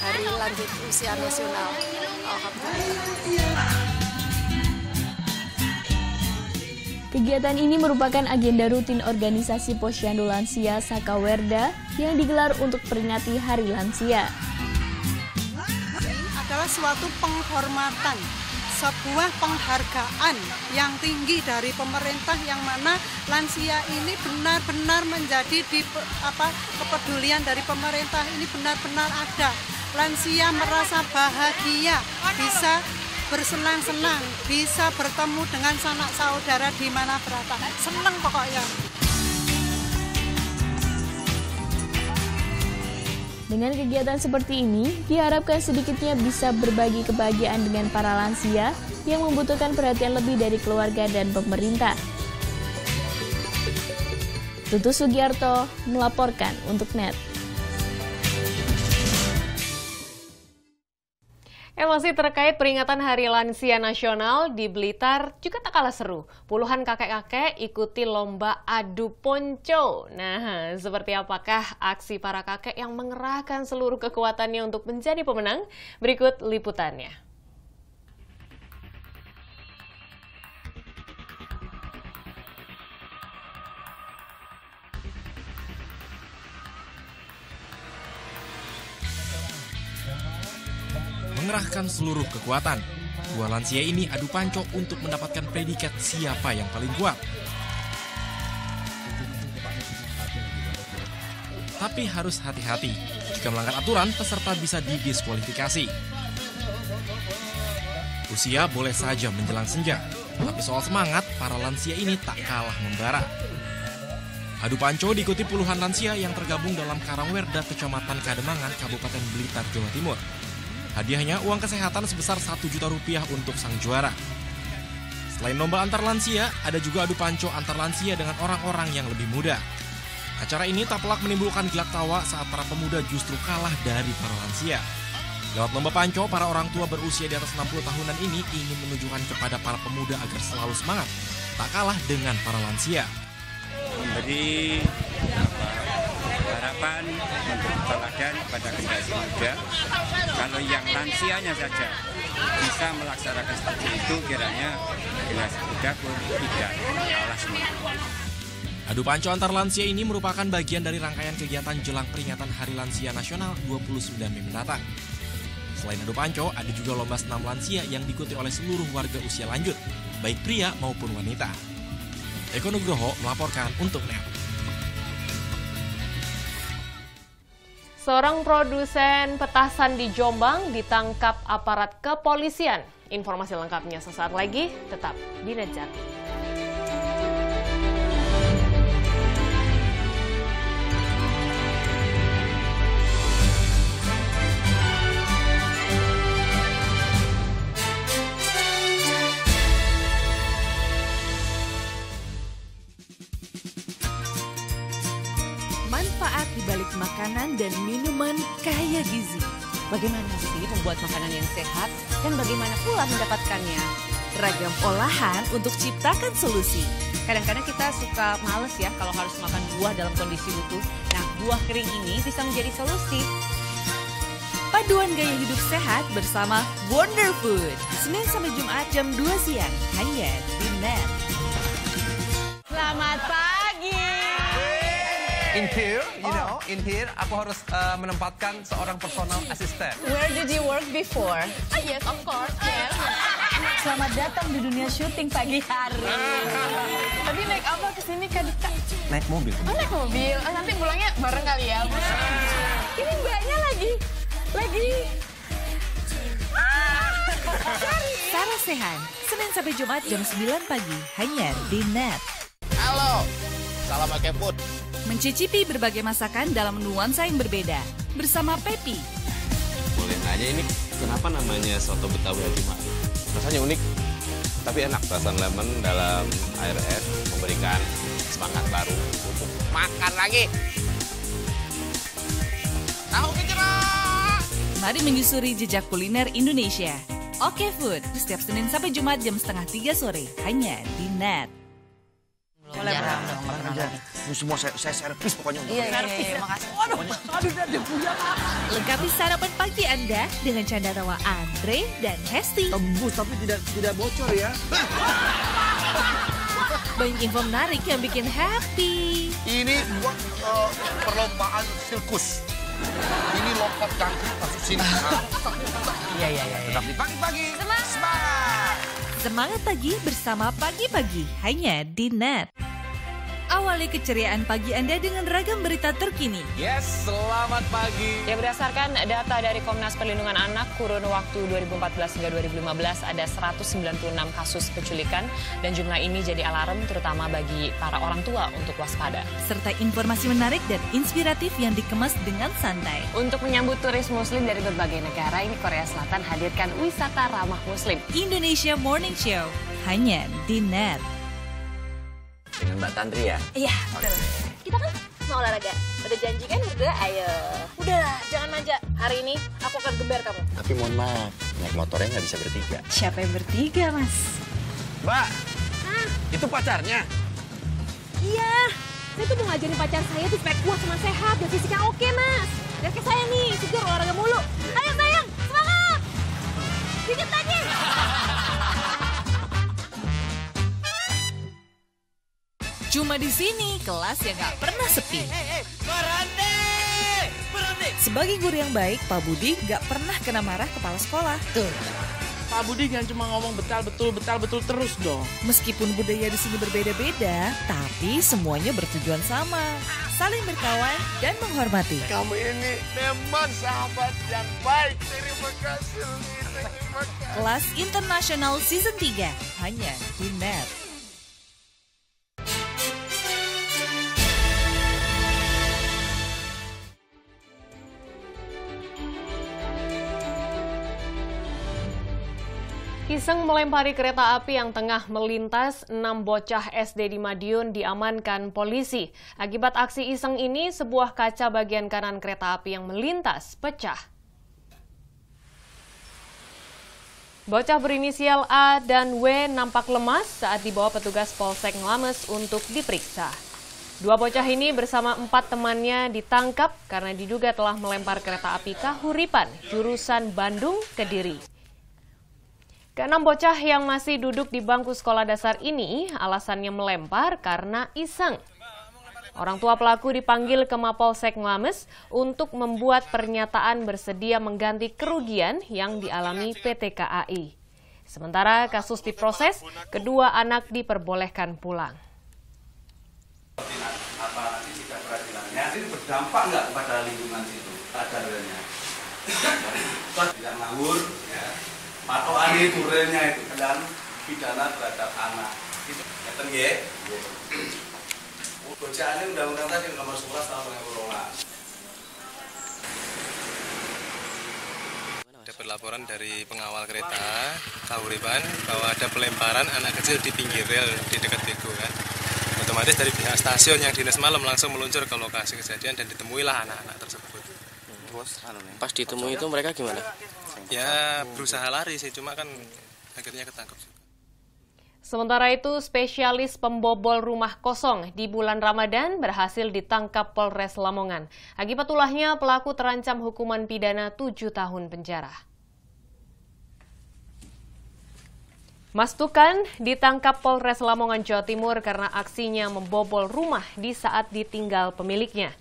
Hari Lanjut Usia Nasional. Alhamdulillah. Kegiatan ini merupakan agenda rutin organisasi Posyandu Lansia Sakawerda yang digelar untuk peringati Hari Lansia. Adalah suatu penghormatan, sebuah penghargaan yang tinggi dari pemerintah yang mana lansia ini benar-benar menjadi kepedulian dari pemerintah ini benar-benar ada. Lansia merasa bahagia, bisa bersenang-senang, bisa bertemu dengan sanak saudara di mana berada. Senang pokoknya. Dengan kegiatan seperti ini, diharapkan sedikitnya bisa berbagi kebahagiaan dengan para lansia yang membutuhkan perhatian lebih dari keluarga dan pemerintah. Tutu Sugiarto melaporkan untuk NET. Masih terkait peringatan Hari Lansia Nasional di Blitar juga tak kalah seru. Puluhan kakek-kakek ikuti lomba adu ponco. Nah, seperti apakah aksi para kakek yang mengerahkan seluruh kekuatannya untuk menjadi pemenang? Berikut liputannya. Mengerahkan seluruh kekuatan, dua lansia ini adu panco untuk mendapatkan predikat siapa yang paling kuat. Tapi harus hati-hati. Jika melanggar aturan, peserta bisa didiskualifikasi. Usia boleh saja menjelang senja, tapi soal semangat, para lansia ini tak kalah membara. Adu panco diikuti puluhan lansia yang tergabung dalam Karangwerda, Kecamatan Kademangan, Kabupaten Blitar, Jawa Timur. Hadiahnya uang kesehatan sebesar Rp1 juta untuk sang juara. Selain lomba antar lansia, ada juga adu panco antar lansia dengan orang-orang yang lebih muda. Acara ini tak pelak menimbulkan gelak tawa saat para pemuda justru kalah dari para lansia. Lewat lomba panco, para orang tua berusia di atas 60 tahunan ini ingin menunjukkan kepada para pemuda agar selalu semangat, tak kalah dengan para lansia. Memberi harapan, memberi teladan kepada generasi muda. Kalau yang lansianya saja bisa melaksanakan seperti itu, kiranya generasi muda pun tidak kalah semangat. Adu panco antar lansia ini merupakan bagian dari rangkaian kegiatan jelang peringatan Hari Lansia Nasional 29 Mei mendatang. Selain adu panco, ada juga lomba senam lansia yang diikuti oleh seluruh warga usia lanjut, baik pria maupun wanita. Eko Nugroho melaporkan untuk NET. Seorang produsen petasan di Jombang ditangkap aparat kepolisian. Informasi lengkapnya sesaat lagi, tetap di NET Jatim. Manfaat dibalik makanan dan minuman kaya gizi. Bagaimana sih membuat makanan yang sehat dan bagaimana pula mendapatkannya? Ragam olahan untuk ciptakan solusi. Kadang-kadang kita suka males ya kalau harus makan buah dalam kondisi utuh. Nah, buah kering ini bisa menjadi solusi. Paduan gaya hidup sehat bersama Wonder Food. Senin sampai Jumat jam 2 siang hanya di NET. Selamat pagi. In here, aku harus menempatkan seorang personal assistant. Where did you work before? Oh yes, of course. Yes. Selamat datang di dunia syuting pagi hari. Tadi naik apa kesini Kak Dika? Naik mobil. Oh, naik mobil. Nanti pulangnya bareng kali ya. Ini mbaknya lagi. Sarah Sehan, Senin sampai Jumat jam 9 pagi hanya di NET. Halo, salam pakai food. Mencicipi berbagai masakan dalam nuansa yang berbeda bersama Pepi. Boleh nanya ini kenapa namanya soto Betawi Haji Ma'ruf? Rasanya unik, Tapi enak, perasan lemon dalam air es memberikan semangat baru untuk makan lagi. Tahu gejrot. Mari menyusuri jejak kuliner Indonesia. Oke Food, setiap Senin sampai Jumat jam 2:30 sore, hanya di NET. Jarang dong, ini semua saya servis pokoknya. Iya, makasih. Waduh, aduh dia punya. Lengkapi sarapan pagi Anda dengan canda tawa Andre dan Hesti. Tembus tapi tidak bocor ya. Banyak info menarik yang bikin happy. Ini buat perlombaan sirkus. Ini lompat kaki masuk sini. Iya. Tetap di pagi-pagi. Semangat. Semangat pagi bersama Pagi-Pagi hanya di NET. Awali keceriaan pagi Anda dengan ragam berita terkini. Yes, selamat pagi. Ya, berdasarkan data dari Komnas Perlindungan Anak, kurun waktu 2014 hingga 2015 ada 196 kasus penculikan dan jumlah ini jadi alarm terutama bagi para orang tua untuk waspada. Serta informasi menarik dan inspiratif yang dikemas dengan santai. Untuk menyambut turis muslim dari berbagai negara, ini Korea Selatan hadirkan wisata ramah muslim. Indonesia Morning Show hanya di NET. Dengan Mbak Tantri ya? Iya, betul. Kita kan mau olahraga. Udah janji kan berdua, ayo. Udahlah, jangan manja. Hari ini aku akan gembar kamu. Tapi mohon maaf, naik motornya nggak bisa bertiga. Siapa yang bertiga, Mas? Mbak, itu pacarnya? Iya, saya tuh mau ngajarin pacar saya tuh supaya kuat sama sehat dan fisiknya oke, Mas. Lihat ke saya nih, segar olahraga mulu. Ayo sayang, semangat! Dikit lagi! Cuma di sini kelas yang gak pernah sepi. Berhenti! Sebagai guru yang baik, Pak Budi gak pernah kena marah kepala sekolah. Tuh. Pak Budi jangan cuma ngomong betul terus dong. Meskipun budaya di sini berbeda-beda, tapi semuanya bertujuan sama. Saling berkawan dan menghormati. Kamu ini memang sahabat yang baik. Terima kasih. Kelas Internasional Season 3 hanya di Net. Iseng melempari kereta api yang tengah melintas, 6 bocah SD di Madiun diamankan polisi. Akibat aksi iseng ini, sebuah kaca bagian kanan kereta api yang melintas pecah. Bocah berinisial A dan W nampak lemas saat dibawa petugas Polsek Nglames untuk diperiksa. 2 bocah ini bersama 4 temannya ditangkap karena diduga telah melempar kereta api Kahuripan, jurusan Bandung, Kediri. Keenam bocah yang masih duduk di bangku sekolah dasar ini alasannya melempar karena iseng. Orang tua pelaku dipanggil ke Mapolsek Nglames untuk membuat pernyataan bersedia mengganti kerugian yang dialami PT KAI. Sementara kasus diproses, kedua anak diperbolehkan pulang. Apa nanti sidang peradilannya ini berdampak nggak kepada lingkungan situ acaranya? Tidak ngawur, ya. Patokan itu realnya itu dan pidana terhadap anak. Itu ngeten nggih. Bocah ini undang-undang tadi nomor 11 tahun 2012. Dapat laporan dari pengawal kereta Kahuripan bahwa ada pelemparan anak kecil di pinggir rel di dekat Bego kan. Otomatis dari pihak stasiun yang dinas malam langsung meluncur ke lokasi kejadian dan ditemuilah anak-anak tersebut. Pas ditemui itu mereka gimana? Ya berusaha lari sih, cuma kan akhirnya ketangkep. Sementara itu, spesialis pembobol rumah kosong di bulan Ramadan berhasil ditangkap Polres Lamongan. Akibat ulahnya, pelaku terancam hukuman pidana 7 tahun penjara. Mas Tukan ditangkap Polres Lamongan, Jawa Timur karena aksinya membobol rumah di saat ditinggal pemiliknya.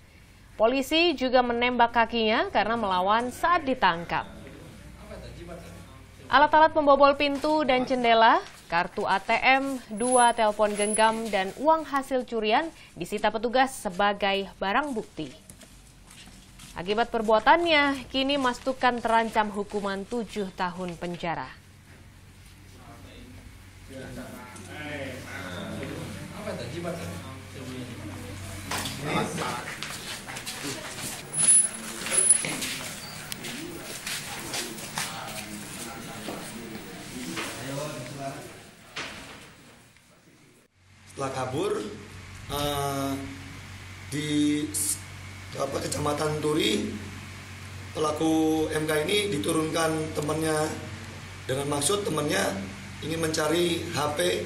Polisi juga menembak kakinya karena melawan saat ditangkap. Alat-alat pembobol pintu dan jendela, kartu ATM, 2 telepon genggam, dan uang hasil curian disita petugas sebagai barang bukti. Akibat perbuatannya, kini Mas Tukan terancam hukuman 7 tahun penjara. Setelah kabur di Kecamatan Turi, pelaku MK ini diturunkan temannya dengan maksud temannya ingin mencari HP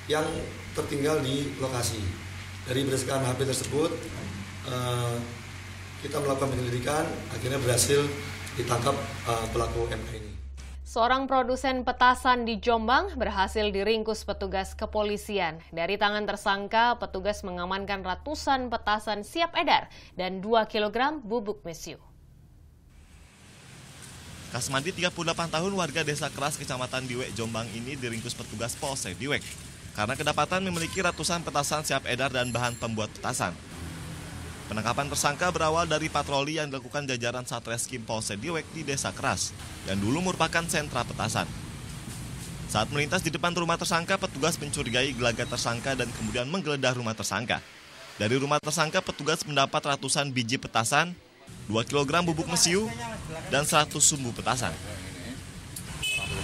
yang tertinggal di lokasi. Dari berdasarkan HP tersebut, kita melakukan penyelidikan, akhirnya berhasil ditangkap pelaku MK ini. Seorang produsen petasan di Jombang berhasil diringkus petugas kepolisian. Dari tangan tersangka, petugas mengamankan ratusan petasan siap edar dan 2 kg bubuk mesiu. Kasmandi 38 tahun warga Desa Keras, Kecamatan Diwek, Jombang ini diringkus petugas Polsek Diwek karena kedapatan memiliki ratusan petasan siap edar dan bahan pembuat petasan. Penangkapan tersangka berawal dari patroli yang dilakukan jajaran Satreskrim Polsek Diwek di Desa Keras, yang dulu merupakan sentra petasan. Saat melintas di depan rumah tersangka, petugas mencurigai gelagat tersangka dan kemudian menggeledah rumah tersangka. Dari rumah tersangka, petugas mendapat ratusan biji petasan, 2 kg bubuk mesiu, dan 100 sumbu petasan.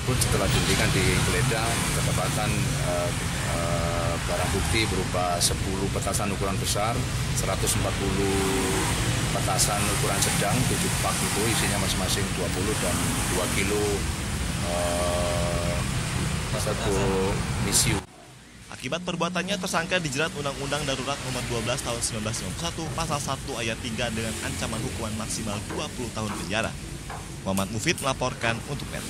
Pun setelah dihentikan digeledah, kedapatan barang bukti berupa 10 petasan ukuran besar, 140 petasan ukuran sedang, 7 pak itu isinya masing-masing 20 dan 2 kilo bubuk mesiu. Akibat perbuatannya, tersangka dijerat Undang-Undang Darurat Nomor 12 Tahun 1991 Pasal 1 Ayat 3 dengan ancaman hukuman maksimal 20 tahun penjara. Muhammad Mufid melaporkan untuk NET.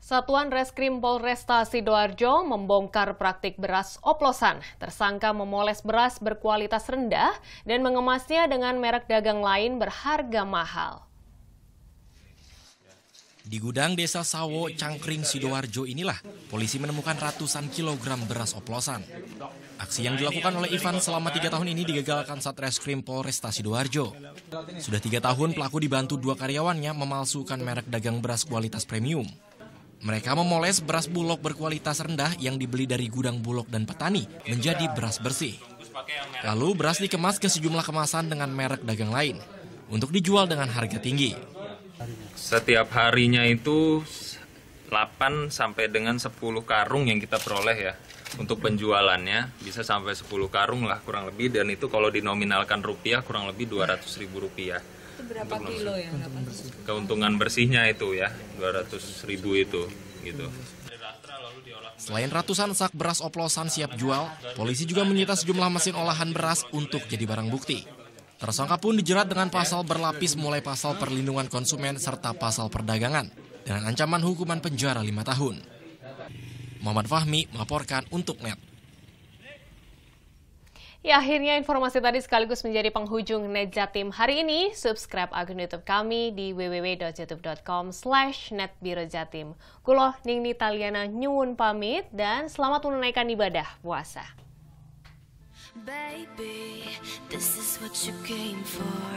Satuan Reskrim Polresta Sidoarjo membongkar praktik beras oplosan. Tersangka memoles beras berkualitas rendah dan mengemasnya dengan merek dagang lain berharga mahal. Di gudang Desa Sawo, Cangkring, Sidoarjo inilah polisi menemukan ratusan kilogram beras oplosan. Aksi yang dilakukan oleh Ivan selama 3 tahun ini digagalkan Satreskrim Polresta Sidoarjo. Sudah 3 tahun pelaku dibantu 2 karyawannya memalsukan merek dagang beras kualitas premium. Mereka memoles beras Bulog berkualitas rendah yang dibeli dari gudang Bulog dan petani menjadi beras bersih. Lalu beras dikemas ke sejumlah kemasan dengan merek dagang lain untuk dijual dengan harga tinggi. Setiap harinya itu 8 sampai dengan 10 karung yang kita peroleh ya. Untuk penjualannya bisa sampai 10 karung lah kurang lebih, dan itu kalau dinominalkan rupiah kurang lebih Rp200.000. Itu berapa kilo yang dapat? Keuntungan bersihnya itu ya, 200.000 itu gitu. Selain ratusan sak beras oplosan siap jual, polisi juga menyita sejumlah mesin olahan beras untuk jadi barang bukti. Tersangka pun dijerat dengan pasal berlapis mulai pasal perlindungan konsumen serta pasal perdagangan dengan ancaman hukuman penjara 5 tahun. Muhammad Fahmi melaporkan untuk NET. Ya, akhirnya informasi tadi sekaligus menjadi penghujung NET Jatim hari ini. Subscribe akun YouTube kami di www.youtube.com/netbirojatim. Kulo Ningni Taliana nyuwun pamit dan selamat menunaikan ibadah puasa. Baby, this is what you came for.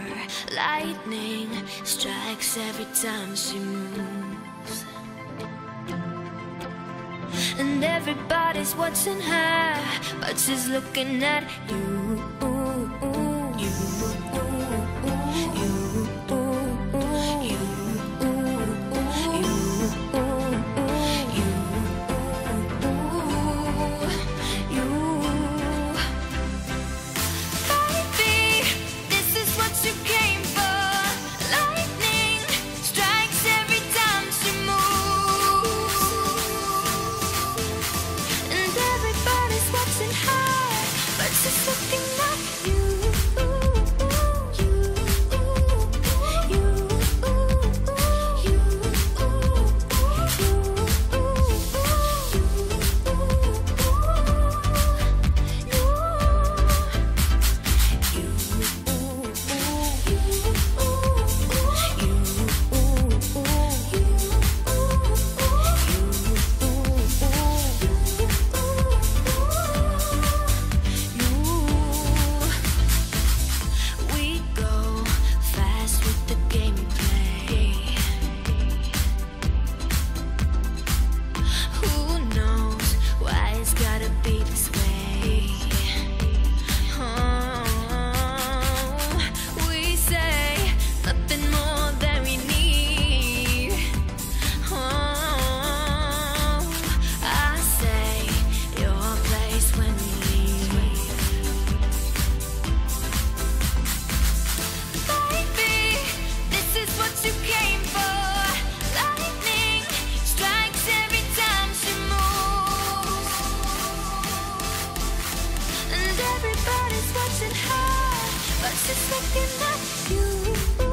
Lightning strikes every time she moves, and everybody's watching her, but she's looking at you. Everybody's watching her, but she's looking at you.